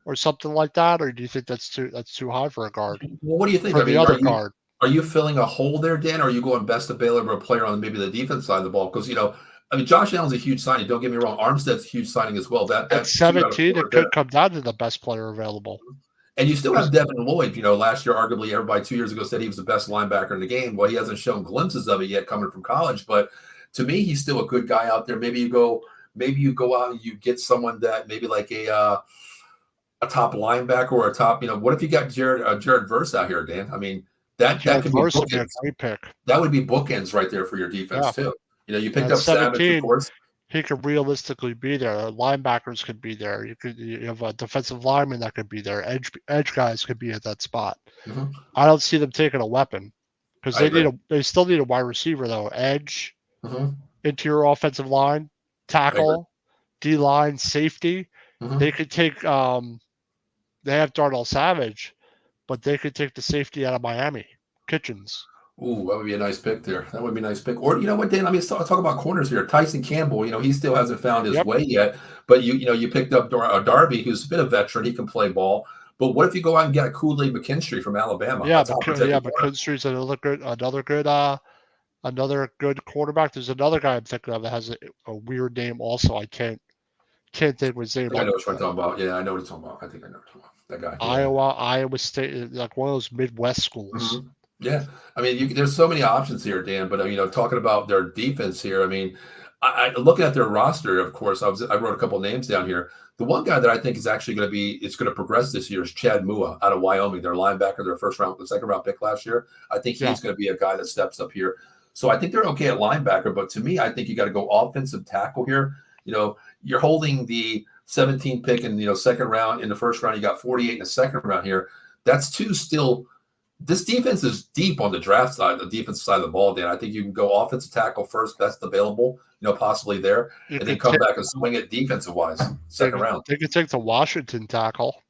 Speaker 2: or something like that, or do you think that's too high for a guard
Speaker 1: well, what do you think?
Speaker 2: for
Speaker 1: I
Speaker 2: the
Speaker 1: mean,
Speaker 2: other guard?
Speaker 1: are you filling a hole there, Dan? Or are you going best available player on maybe the defense side of the ball? Because I mean, Josh Allen's a huge signing. Don't get me wrong. Armstead's a huge signing as well.
Speaker 2: At
Speaker 1: That's two out of
Speaker 2: 17,
Speaker 1: four
Speaker 2: it
Speaker 1: right there.
Speaker 2: could come down to the best player available.
Speaker 1: And you still have Devin Lloyd. Last year, arguably, everybody 2 years ago said he was the best linebacker in the game. Well, he hasn't shown glimpses of it yet coming from college, but to me, he's still a good guy out there. Maybe you go out and you get someone that maybe like a top linebacker or a top. What if you got Jared Verse out here, Dan? I mean, that
Speaker 2: Jared
Speaker 1: could be
Speaker 2: Verse would be a
Speaker 1: bookends.
Speaker 2: great pick.
Speaker 1: That would be bookends right there for your defense
Speaker 2: Yeah.
Speaker 1: too. You picked
Speaker 2: At
Speaker 1: up Savage, of
Speaker 2: 17,
Speaker 1: course.
Speaker 2: he could realistically be there. Linebackers could be there. You have a defensive lineman that could be there. Edge guys could be at that spot.
Speaker 1: Mm-hmm.
Speaker 2: I don't see them taking a weapon because
Speaker 1: I agree.
Speaker 2: they still need a wide receiver though. Edge,
Speaker 1: Mm-hmm.
Speaker 2: interior offensive line, tackle, D line, safety.
Speaker 1: Mm-hmm.
Speaker 2: They could take they have Darnell Savage, but they could take the safety out of Miami, Kitchens.
Speaker 1: Ooh, that would be a nice pick there. That would be a nice pick. Or you know what, Dan? Let me talk about corners here. Tyson Campbell, he still hasn't found his way yet. But you picked up Darby, who's been a veteran. He can play ball. But what if you go out and get a Kool-Aid McKinstry from Alabama?
Speaker 2: Yeah, McKinstry's another good quarterback. There's another guy I'm thinking of that has a weird name also. I can't think of his name.
Speaker 1: I know what you're talking about. Yeah, I know what you're talking about. I think I know what you're talking about. That guy.
Speaker 2: Iowa State, like one of those Midwest schools.
Speaker 1: Mm-hmm. Yeah, I mean, there's so many options here, Dan. But talking about their defense here, I mean, I looking at their roster, of course, I wrote a couple names down here. The one guy that I think is actually going to progress this year is Chad Mua out of Wyoming. Their linebacker, their second round pick last year. I think he's going to be a guy that steps up here. So I think they're okay at linebacker, but to me, I think you got to go offensive tackle here. You're holding the 17th pick in second round. In the first round, you got 48 in the second round here. That's two still. This defense is deep on the draft side, the defensive side of the ball, Dan. I think you can go offensive tackle first, best available, possibly there, and then come back and swing it defensive wise, second round.
Speaker 2: They could take the Washington tackle.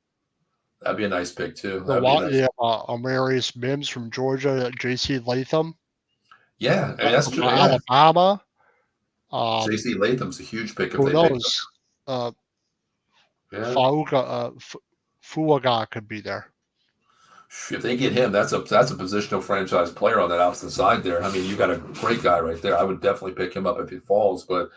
Speaker 1: That'd be a nice pick too.
Speaker 2: Amarius Mims from Georgia, J.C. Latham.
Speaker 1: Yeah, I mean, that's true.
Speaker 2: Alabama.
Speaker 1: J.C. Latham's a huge pick.
Speaker 2: Who knows? Fuaga could be there.
Speaker 1: If they get him, that's a positional franchise player on that outside side there. I mean, you got a great guy right there. I would definitely pick him up if he falls. But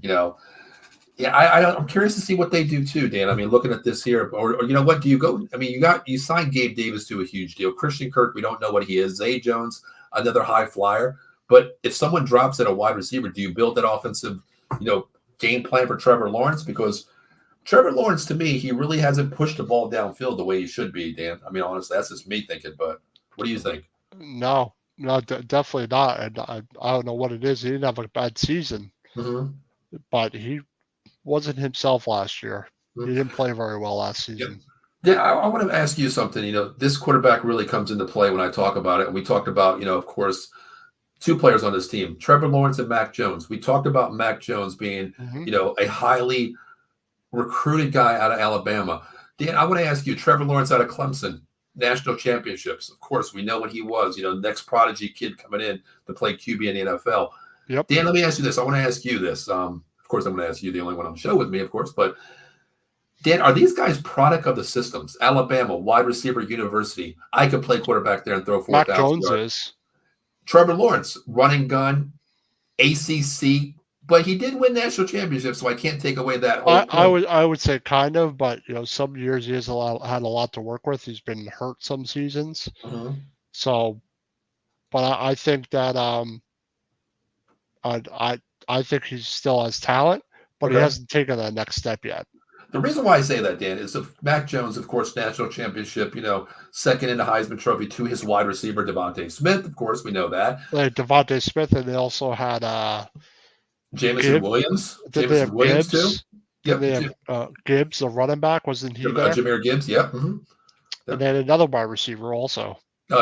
Speaker 1: I'm curious to see what they do too, Dan. I mean, looking at this here, or you know what? Do you go? I mean, you signed Gabe Davis to a huge deal. Christian Kirk, we don't know what he is. Zay Jones, another high flyer. But if someone drops at a wide receiver, do you build that offensive, game plan for Trevor Lawrence? Because Trevor Lawrence, to me, he really hasn't pushed the ball downfield the way he should be, Dan. I mean, honestly, that's just me thinking. But what do you think?
Speaker 2: No, definitely not. And I don't know what it is. He didn't have a bad season, but he wasn't himself last year. He didn't play very well last season.
Speaker 1: Yeah, I want to ask you something. This quarterback really comes into play when I talk about it. And we talked about, of course, two players on this team, Trevor Lawrence and Mac Jones. We talked about Mac Jones being, a highly recruited guy out of Alabama. Dan, I want to ask you, Trevor Lawrence out of Clemson, national championships. Of course, we know what he was, next prodigy kid coming in to play QB in the NFL.
Speaker 2: Yep.
Speaker 1: Dan, let me ask you this. I want to ask you this. Of course, I'm going to ask you, the only one on the show with me, of course. But, Dan, are these guys product of the systems? Alabama, wide receiver university. I could play quarterback there and throw 4,000
Speaker 2: Mac Jones
Speaker 1: yards.
Speaker 2: is.
Speaker 1: Trevor Lawrence, running gun, ACC, but he did win national championships, so I can't take away that whole
Speaker 2: I would say kind of, but some years he has had a lot to work with. He's been hurt some seasons, so. But I think that I think he still has talent, but he hasn't taken that next step yet.
Speaker 1: The reason why I say that, Dan, is of Mac Jones, of course, national championship, second in the Heisman Trophy to his wide receiver, Devontae Smith. Of course, we know that.
Speaker 2: Like Devontae Smith, and they also had
Speaker 1: Jameson
Speaker 2: Gibbs.
Speaker 1: Williams.
Speaker 2: Did they
Speaker 1: Jameson
Speaker 2: have
Speaker 1: Williams, too.
Speaker 2: Gibbs? Did
Speaker 1: Yep.
Speaker 2: they have Gibbs, the running back? Wasn't he there?
Speaker 1: Jameer Gibbs. Yep. Mm-hmm. Yep.
Speaker 2: And then another wide receiver also.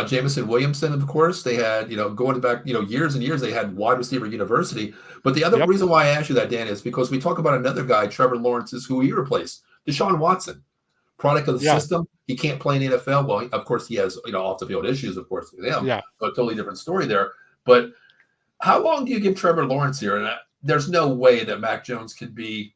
Speaker 1: Jameson Williamson, of course. They had, going back, years and years, they had wide receiver university. But the other reason why I asked you that, Dan, is because we talk about another guy, Trevor Lawrence, is who he replaced. Deshaun Watson, product of the system. He can't play in the NFL. Well, of course, he has, off the field issues, of course, with him.
Speaker 2: Yeah.
Speaker 1: A totally different story there. But how long do you give Trevor Lawrence here? And there's no way that Mac Jones could be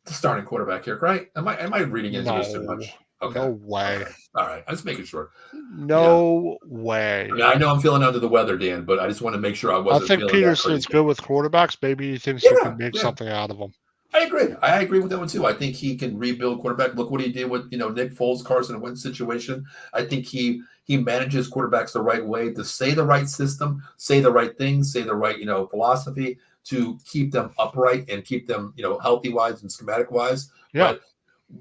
Speaker 1: the starting quarterback here, right? Am I reading into this too much? Okay.
Speaker 2: No way.
Speaker 1: All right. I'm just making sure.
Speaker 2: No way.
Speaker 1: I mean, I know I'm feeling under the weather, Dan, but I just want to make sure I wasn't.
Speaker 2: I think Peterson's good with quarterbacks. Maybe he thinks he can make something out of them.
Speaker 1: I agree. I agree with that one too. I think he can rebuild quarterback. Look what he did with Nick Foles, Carson Wentz situation. I think he manages quarterbacks the right way to say the right system, say the right things, say the right philosophy to keep them upright and keep them healthy wise and schematic wise.
Speaker 2: Yeah.
Speaker 1: But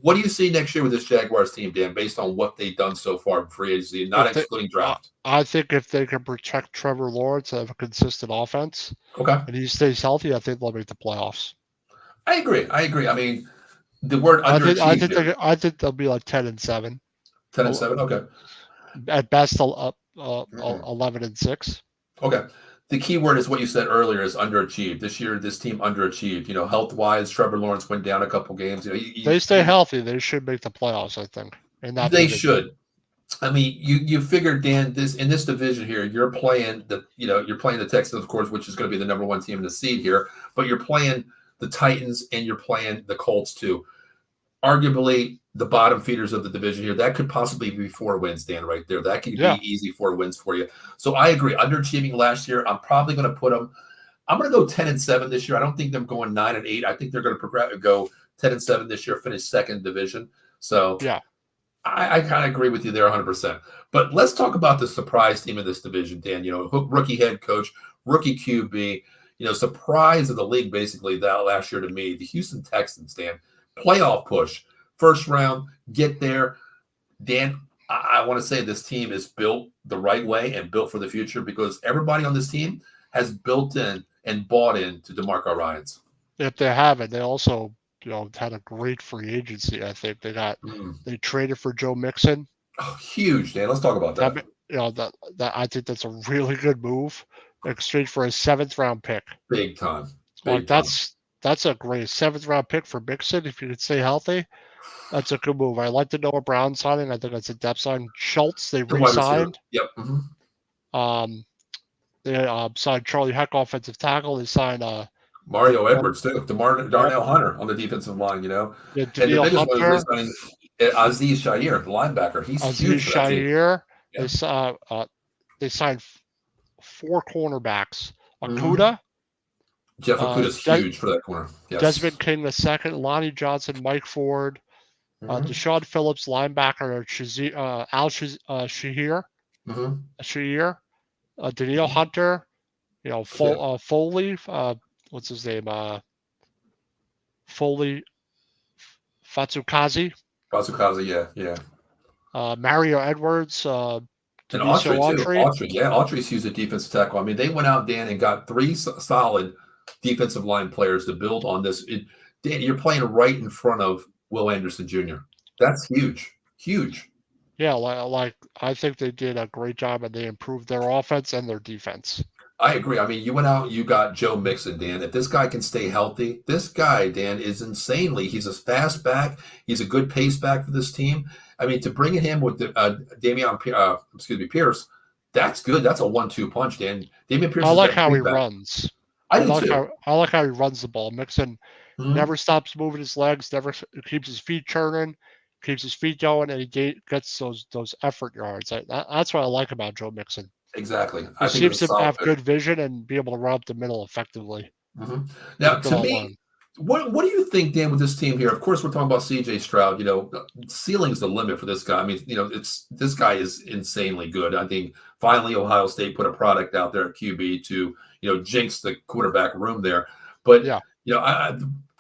Speaker 1: what do you see next year with this Jaguars team, Dan, based on what they've done so far in free agency, not excluding draft?
Speaker 2: I think if they can protect Trevor Lawrence and have a consistent offense, and he stays healthy, I think they'll make the playoffs.
Speaker 1: I agree. I mean, the word underachieved.
Speaker 2: I think they'll be like 10-7.
Speaker 1: 10-7. Okay.
Speaker 2: At best, 11-6.
Speaker 1: Okay. The key word is what you said earlier is underachieved. This year, this team underachieved. Health-wise, Trevor Lawrence went down a couple games.
Speaker 2: They stay healthy. They should make the playoffs, I think.
Speaker 1: They should. I mean, you figure, Dan, in this division here, you're playing the Texans, of course, which is going to be the number one team in the seed here, but you're playing the Titans and you're playing the Colts too. Arguably the bottom feeders of the division here. That could possibly be 4 wins, Dan, right there. That could be easy 4 wins for you. So I agree. Underachieving last year, I'm probably going to put them. I'm going to go 10-7 this year. I don't think them going 9-8. I think they're going to go 10-7 this year, finish second division. So
Speaker 2: yeah,
Speaker 1: I kind of agree with you there 100%. But let's talk about the surprise team in this division, Dan. Rookie head coach, rookie QB. Surprise of the league basically that last year to me, the Houston Texans, Dan. Playoff push, first round, get there. Dan, I want to say this team is built the right way and built for the future because everybody on this team has built in and bought into DeMarco Ryans.
Speaker 2: If they haven't, they also had a great free agency. I think they traded for Joe Mixon.
Speaker 1: Oh, huge, Dan. Let's talk about that.
Speaker 2: That I think that's a really good move. Exchange for a 7th round pick.
Speaker 1: Big time.
Speaker 2: That's a great 7th round pick for Mixon. If you could stay healthy, that's a good move. I like the Noah Brown signing. I think that's a depth sign. Schultz, they re-signed.
Speaker 1: Yep. Mm-hmm.
Speaker 2: They signed Charlie Heck, offensive tackle. They signed
Speaker 1: Mario Edwards too. Darnell Hunter on the defensive line.
Speaker 2: Yeah,
Speaker 1: and the biggest one was signing Aziz Shahir, the linebacker. He's huge.
Speaker 2: Shahir.
Speaker 1: Yeah.
Speaker 2: They signed 4 cornerbacks. Okuda.
Speaker 1: Jeff Okuda's huge for that corner. Yes.
Speaker 2: Desmond King II, Lonnie Johnson, Mike Ford, Deshaun Phillips, linebacker, Shahir, Danielle Hunter, Foley, what's his name? Foley, Fatsukazi,
Speaker 1: yeah.
Speaker 2: Mario Edwards,
Speaker 1: and Autry. Yeah, Autry's used a defensive tackle. I mean, they went out, Dan, and got 3 solid defensive line players to build on this. Dan, you're playing right in front of Will Anderson Jr. That's huge.
Speaker 2: Yeah, like I think they did a great job and they improved their offense and their defense.
Speaker 1: I agree. I mean, you went out, you got Joe Mixon, Dan. If this guy can stay healthy, this guy, Dan, is he's a fast back. He's a good pace back for this team. I mean, to bring him with Pierce, that's good. That's a 1-2 punch, Dan. Dameon Pierce.
Speaker 2: I like how he runs.
Speaker 1: I like
Speaker 2: how he runs the ball. Mixon never stops moving his legs. Never keeps his feet churning, keeps his feet going, and he gets those effort yards. That's what I like about Joe Mixon.
Speaker 1: Exactly.
Speaker 2: He seems to have good vision and be able to run up the middle effectively.
Speaker 1: Now, to me, what do you think, Dan, with this team here? Of course, we're talking about C.J. Stroud. Ceiling's the limit for this guy. I mean, this guy is insanely good. I think finally Ohio State put a product out there at QB to jinx the quarterback room there. But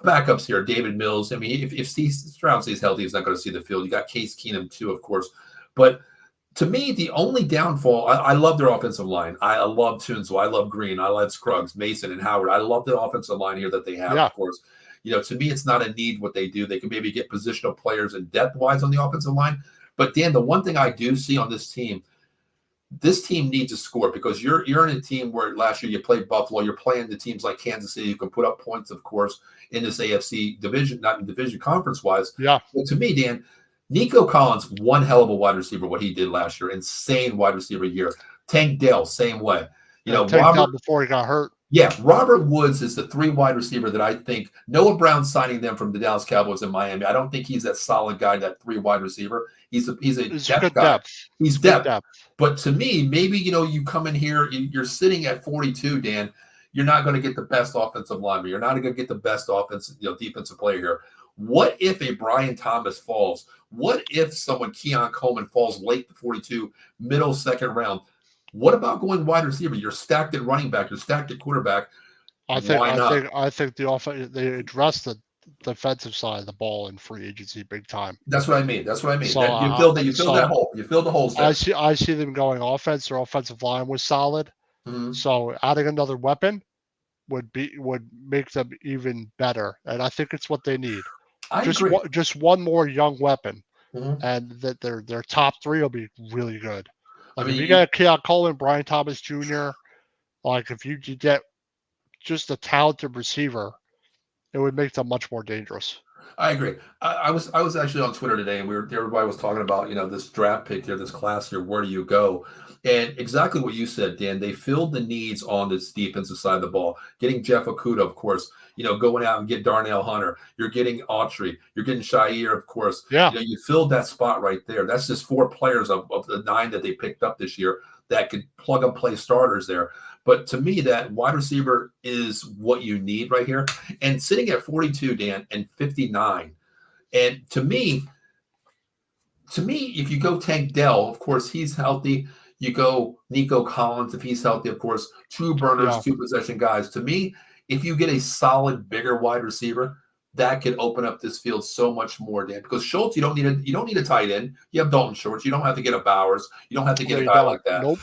Speaker 1: backups here, David Mills. I mean, if Steve Stroud stays healthy, he's not going to see the field. You got Case Keenum too, of course. But to me, the only downfall, I love their offensive line. I love Tunzel. I love Green. I love Scruggs, Mason, and Howard. I love the offensive line here that they have, of course. To me, it's not a need what they do. They can maybe get positional players and depth-wise on the offensive line. But, Dan, the one thing I do see on this team needs to score because you're in a team where last year you played Buffalo. You're playing the teams like Kansas City. You can put up points, of course, in this AFC division, not in division conference-wise.
Speaker 2: Yeah.
Speaker 1: But to me, Dan, Nico Collins, one hell of a wide receiver, what he did last year. Insane wide receiver year. Tank Dell, same way.
Speaker 2: Tank Dell before he got hurt.
Speaker 1: Yeah, Robert Woods is the 3 wide receiver that I think Noah Brown signing them from the Dallas Cowboys in Miami. I don't think he's that solid guy, that 3 wide receiver. He's a depth guy.
Speaker 2: Depth.
Speaker 1: He's depth. But to me, maybe you come in here, you're sitting at 42, Dan. You're not going to get the best offensive lineman. You're not going to get the best defensive player here. What if a Brian Thomas falls? What if someone, Keon Coleman, falls late to 42, middle second round? What about going wide receiver? You're stacked at running back. You're stacked at quarterback.
Speaker 2: I think the offense, they addressed the defensive side of the ball in free agency big time.
Speaker 1: That's what I mean. So, you filled that hole. You filled the holes there.
Speaker 2: I see them going offense. Their offensive line was solid. Mm-hmm. So adding another weapon would make them even better. And I think it's what they need. Just one more young weapon, and that their top 3 will be really good. Like if you got Keon Coleman, Brian Thomas Jr., like if you get just a talented receiver, it would make them much more dangerous.
Speaker 1: I agree. I was actually on Twitter today, and everybody was talking about this draft pick here, this class here. Where do you go? And exactly what you said, Dan. They filled the needs on this defensive side of the ball. Getting Jeff Okudah, of course. Going out and get Darnell Hunter. You're getting Autry. You're getting Shire, of course.
Speaker 2: Yeah.
Speaker 1: You filled that spot right there. That's just 4 players of the 9 that they picked up this year that could plug and play starters there. But to me, that wide receiver is what you need right here. And sitting at 42, Dan, and 59. And to me, if you go Tank Dell, of course, he's healthy. You go Nico Collins, if he's healthy, of course, 2 burners, 2 possession guys. To me, if you get a solid, bigger wide receiver, that could open up this field so much more, Dan. Because Schultz, you don't need a tight end. You have Dalton Schultz. You don't have to get a Bowers. You don't have to get a guy like that.
Speaker 2: Nope.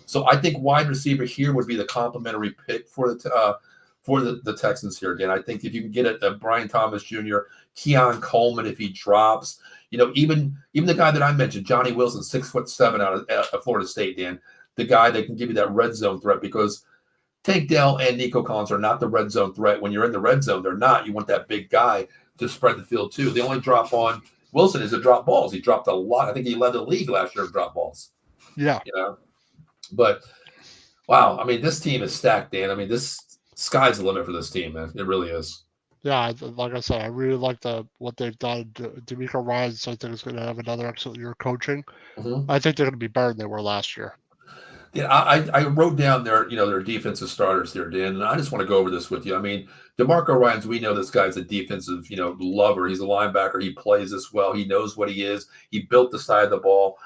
Speaker 1: So I think wide receiver here would be the complimentary pick for the Texans here, Dan. I think if you can get a Brian Thomas Jr., Keon Coleman, if he drops, even the guy that I mentioned, Johnny Wilson, 6'7" out of Florida State, Dan, the guy that can give you that red zone threat because Tank Dell and Nico Collins are not the red zone threat. When you're in the red zone, they're not. You want that big guy to spread the field too. The only drop on Wilson is the drop balls. He dropped a lot. I think he led the league last year in drop balls.
Speaker 2: Yeah.
Speaker 1: But wow, I mean, this team is stacked, Dan. I mean, this sky's the limit for this team, man. It really is.
Speaker 2: Yeah, like I said, I really like what they've done. D'Amico Ryans, I think, is going to have another excellent year coaching. Mm-hmm. I think they're going to be better than they were last year.
Speaker 1: Yeah, I wrote down their defensive starters there, Dan, and I just want to go over this with you. I mean, DeMarco Ryans, we know this guy's a defensive, lover. He's a linebacker. He plays this well. He knows what he is. He built the side of the ball.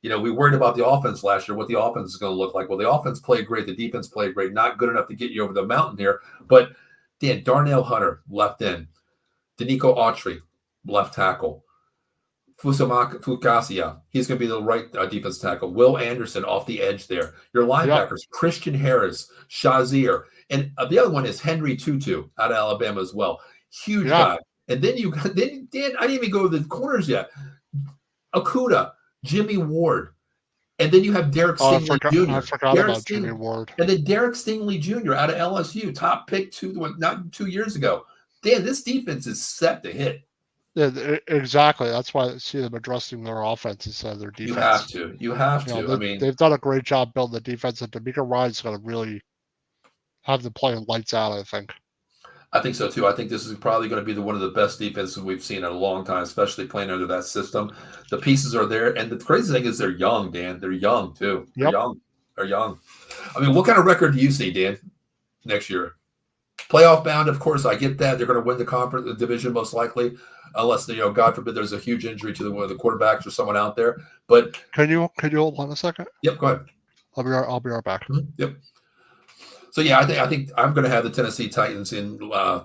Speaker 1: We worried about the offense last year, what the offense is going to look like. Well, the offense played great. The defense played great. Not good enough to get you over the mountain here. But, Dan, Darnell Hunter, left end. Danico Autry, left tackle. Fukasia, he's going to be the right defense tackle. Will Anderson off the edge there. Your linebackers, Christian Harris, Shazier. And the other one is Henry Tutu out of Alabama as well. Huge guy. And then Dan, I didn't even go to the corners yet. Okudah. Jimmy Ward. And then you have Derek Stingley Jr.
Speaker 2: I forgot about Jimmy Ward.
Speaker 1: And then Derek Stingley Jr. out of LSU, top pick not 2 years ago. Dan, this defense is set to hit.
Speaker 2: Yeah, exactly. That's why I see them addressing their offense instead of their defense.
Speaker 1: You have to.
Speaker 2: They've done a great job building the defense, and D'Amico Ryans going to really have them playing lights out, I think.
Speaker 1: I think so, too. I think this is probably going to be one of the best defenses we've seen in a long time, especially playing under that system. The pieces are there. And the crazy thing is they're young, Dan. They're young, too. They're young. I mean, what kind of record do you see, Dan, next year? Playoff bound, of course. I get that. They're going to win the division most likely, unless, God forbid, there's a huge injury to one of the quarterbacks or someone out there. But
Speaker 2: can you hold on a second?
Speaker 1: Yep, go ahead.
Speaker 2: I'll be right back.
Speaker 1: Mm-hmm. Yep. So yeah, I think I'm going to have the Tennessee Titans in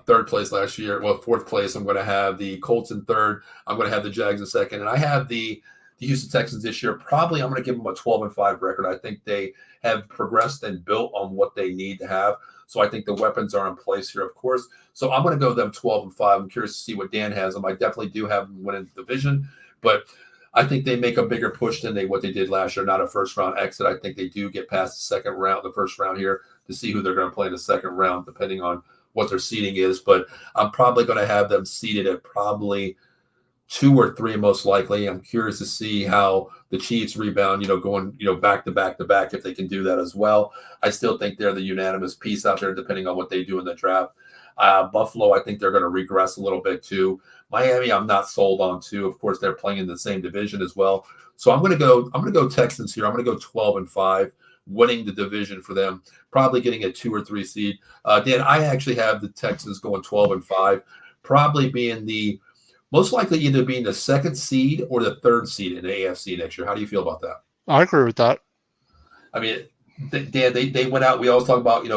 Speaker 1: third place last year. Well, fourth place. I'm going to have the Colts in third. I'm going to have the Jags in second, and I have the Houston Texans this year. Probably I'm going to give them a 12-5 record. I think they have progressed and built on what they need to have. So I think the weapons are in place here, of course. So I'm going to go them 12-5. I'm curious to see what Dan has them. I definitely do have them winning the division, but I think they make a bigger push than what they did last year. Not a first round exit. I think they do get past the second round, the first round here, to see who they're going to play in the second round, depending on what their seeding is. But I'm probably going to have them seeded at probably 2 or 3 most likely. I'm curious to see how the Chiefs rebound, going, back to back to back, if they can do that as well. I still think they're the unanimous piece out there, depending on what they do in the draft. Buffalo, I think they're going to regress a little bit too. Miami, I'm not sold on too. Of course, they're playing in the same division as well. So I'm going to go Texans here. I'm going to go 12-5, winning the division for them, probably getting a 2 or 3 seed. Dan, I actually have the Texans going 12-5, probably being the most likely either being the second seed or the third seed in the AFC next year. How do you feel about that?
Speaker 2: I agree with that.
Speaker 1: I mean, Dan, they went out. We always talk about,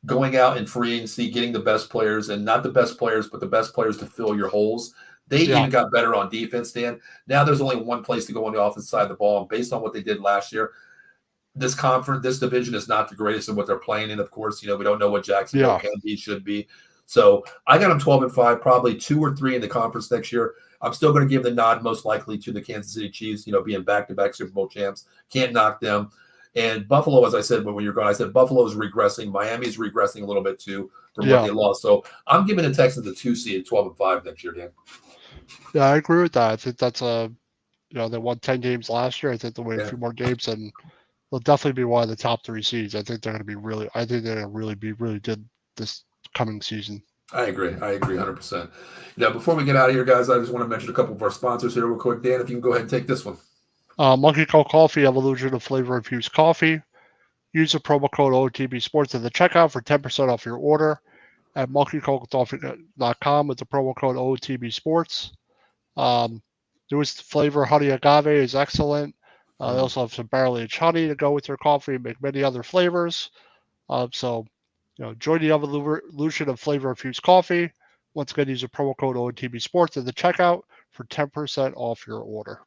Speaker 1: going out in free agency, getting the best players, and not the best players, but the best players to fill your holes. They even got better on defense, Dan. Now there's only one place to go on the offensive side of the ball. And based on what they did last year, this division is not the greatest in what they're playing in. Of course, we don't know what Jacksonville can be, should be. So I got them 12-5, probably 2 or 3 in the conference next year. I'm still going to give the nod most likely to the Kansas City Chiefs, being back-to-back Super Bowl champs. Can't knock them. And Buffalo, as I said when you're gone, I said Buffalo is regressing. Miami's regressing a little bit too from what they lost. So I'm giving the Texans a 2 seed, 12-5 next year, Dan.
Speaker 2: Yeah, I agree with that. I think that's they won 10 games last year. I think they'll win a few more games, and they'll definitely be one of the top 3 seeds. I think they're going to be really good this coming season.
Speaker 1: I agree 100%. Before we get out of here, guys, I just want to mention a couple of our sponsors here real quick. Dan, if you can go ahead and take this one.
Speaker 2: Monkey Cult Coffee, evolution of flavor infused coffee. Use the promo code OTBsports at the checkout for 10% off your order at monkeycultcoffee.com with the promo code OTBsports. Newest flavor, honey agave, is excellent. They also have some barrel-aged honey to go with your coffee and make many other flavors. So join the evolution of flavor infused coffee. Once again, use the promo code OTBsports at the checkout for 10% off your order.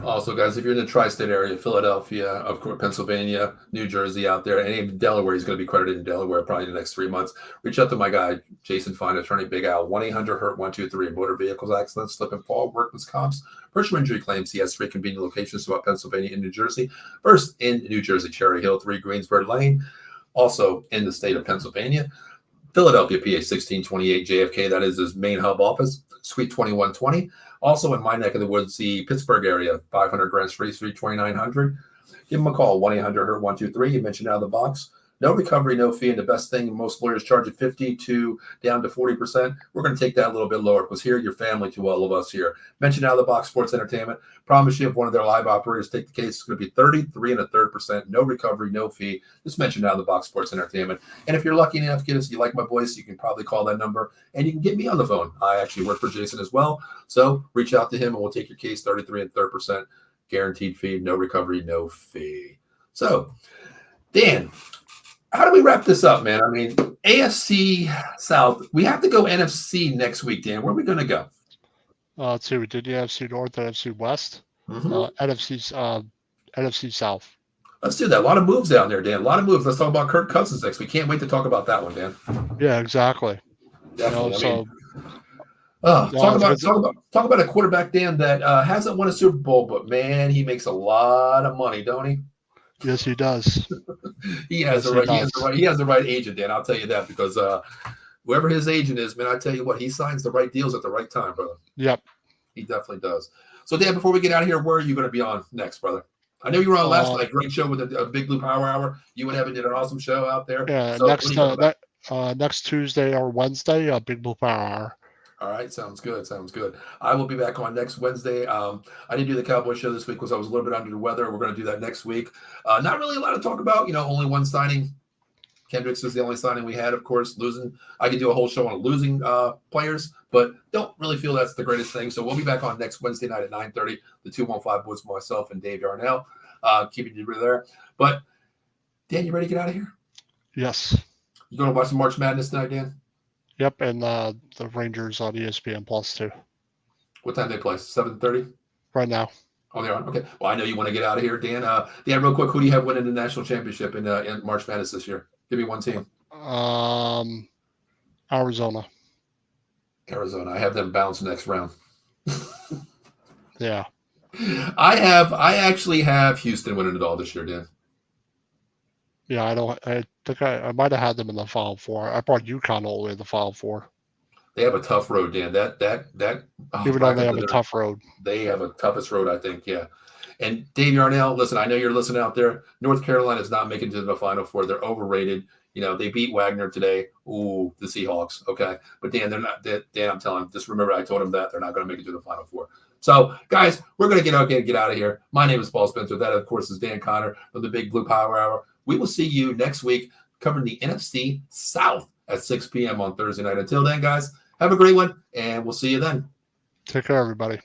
Speaker 1: Also, guys, if you're in the tri-state area, Philadelphia, of course, Pennsylvania, New Jersey out there, and even Delaware, he's going to be credited in Delaware probably in the next 3 months. Reach out to my guy, Jason Fine, attorney Big Al, 1-800-HURT-123, motor vehicles accidents, slip and fall, workman's comps, personal injury claims. He has 3 convenient locations throughout Pennsylvania and New Jersey. First in New Jersey, Cherry Hill, 3 Greensburg Lane. Also in the state of Pennsylvania, Philadelphia, PA 1628 JFK. That is his main hub office, Suite 2120. Also in my neck of the woods, the Pittsburgh area, 500 Grant Street, Suite 2900. Give them a call, 1-800-HURT-123. You mentioned out of the box. No recovery, no fee. And the best thing, most lawyers charge at 50 to down to 40%. We're going to take that a little bit lower because here you're family to all of us here. Mentioned out of the box Sports Entertainment. Promise you, if one of their live operators take the case, it's going to be 33 1/3%. No recovery, no fee. Just mentioned out of the box Sports Entertainment. And if you're lucky enough, kids, you like my voice, you can probably call that number and you can get me on the phone. I actually work for Jason as well. So reach out to him and we'll take your case, 33 1/3%. Guaranteed fee, no recovery, no fee. So, Dan, how do we wrap this up, man? I mean, AFC South, we have to go NFC next week, Dan. Where are we going to go?
Speaker 2: Let's see. We did the NFC North, NFC West, NFC South.
Speaker 1: Let's do that. A lot of moves down there, Dan. A lot of moves. Let's talk about Kirk Cousins next. We can't wait to talk about that one, Dan.
Speaker 2: Yeah, exactly.
Speaker 1: Definitely. Talk about a quarterback, Dan, that hasn't won a Super Bowl, but man, he makes a lot of money, don't he?
Speaker 2: Yes, he does.
Speaker 1: He has the right agent, Dan. I'll tell you that because whoever his agent is, man, I tell you what, he signs the right deals at the right time, brother.
Speaker 2: Yep,
Speaker 1: he definitely does. So, Dan, before we get out of here, where are you going to be on next, brother? I know you were on last night. Great show with a Big Blue Power Hour. You and Evan did an awesome show out there.
Speaker 2: Yeah, so next Tuesday or Wednesday, Big Blue Power Hour.
Speaker 1: All right, sounds good. I will be back on next Wednesday. I didn't do the Cowboy show this week because I was a little bit under the weather. We're going to do that next week. Not really a lot to talk about. Only one signing. Kendricks is the only signing we had, of course. Losing. I could do a whole show on losing players, but don't really feel that's the greatest thing. So we'll be back on next Wednesday night at 9:30. The 215 Boys, myself and Dave Yarnell, keeping you there. But Dan, you ready to get out of here?
Speaker 2: Yes.
Speaker 1: You going to watch the March Madness tonight, Dan?
Speaker 2: Yep, and the Rangers on ESPN Plus too.
Speaker 1: What time they play? 7:30.
Speaker 2: Right now.
Speaker 1: Oh, they're on. Okay. Well, I know you want to get out of here, Dan. Dan, real quick, who do you have winning the national championship in March Madness this year? Give me one team.
Speaker 2: Arizona.
Speaker 1: Arizona. I have them bounce next round.
Speaker 2: Yeah.
Speaker 1: I actually have Houston winning it all this year, Dan.
Speaker 2: Yeah, I think I might have had them in the Final Four. I brought UConn all the way to the Final Four.
Speaker 1: They have a tough road, Dan.
Speaker 2: Even though they have a tough road.
Speaker 1: They have a toughest road, I think, yeah. And Dave Yarnell, listen, I know you're listening out there. North Carolina is not making it to the Final Four. They're overrated. You know, they beat Wagner today. Ooh, the Seahawks. Okay. But Dan, they're not. Dan, I'm telling you, just remember I told him that they're not going to make it to the Final Four. So, guys, we're going to get out of here. My name is Paul Spencer. That, of course, is Dan Connor of the Big Blue Power Hour. We will see you next week covering the NFC South at 6 p.m. on Thursday night. Until then, guys, have a great one, and we'll see you then.
Speaker 2: Take care, everybody.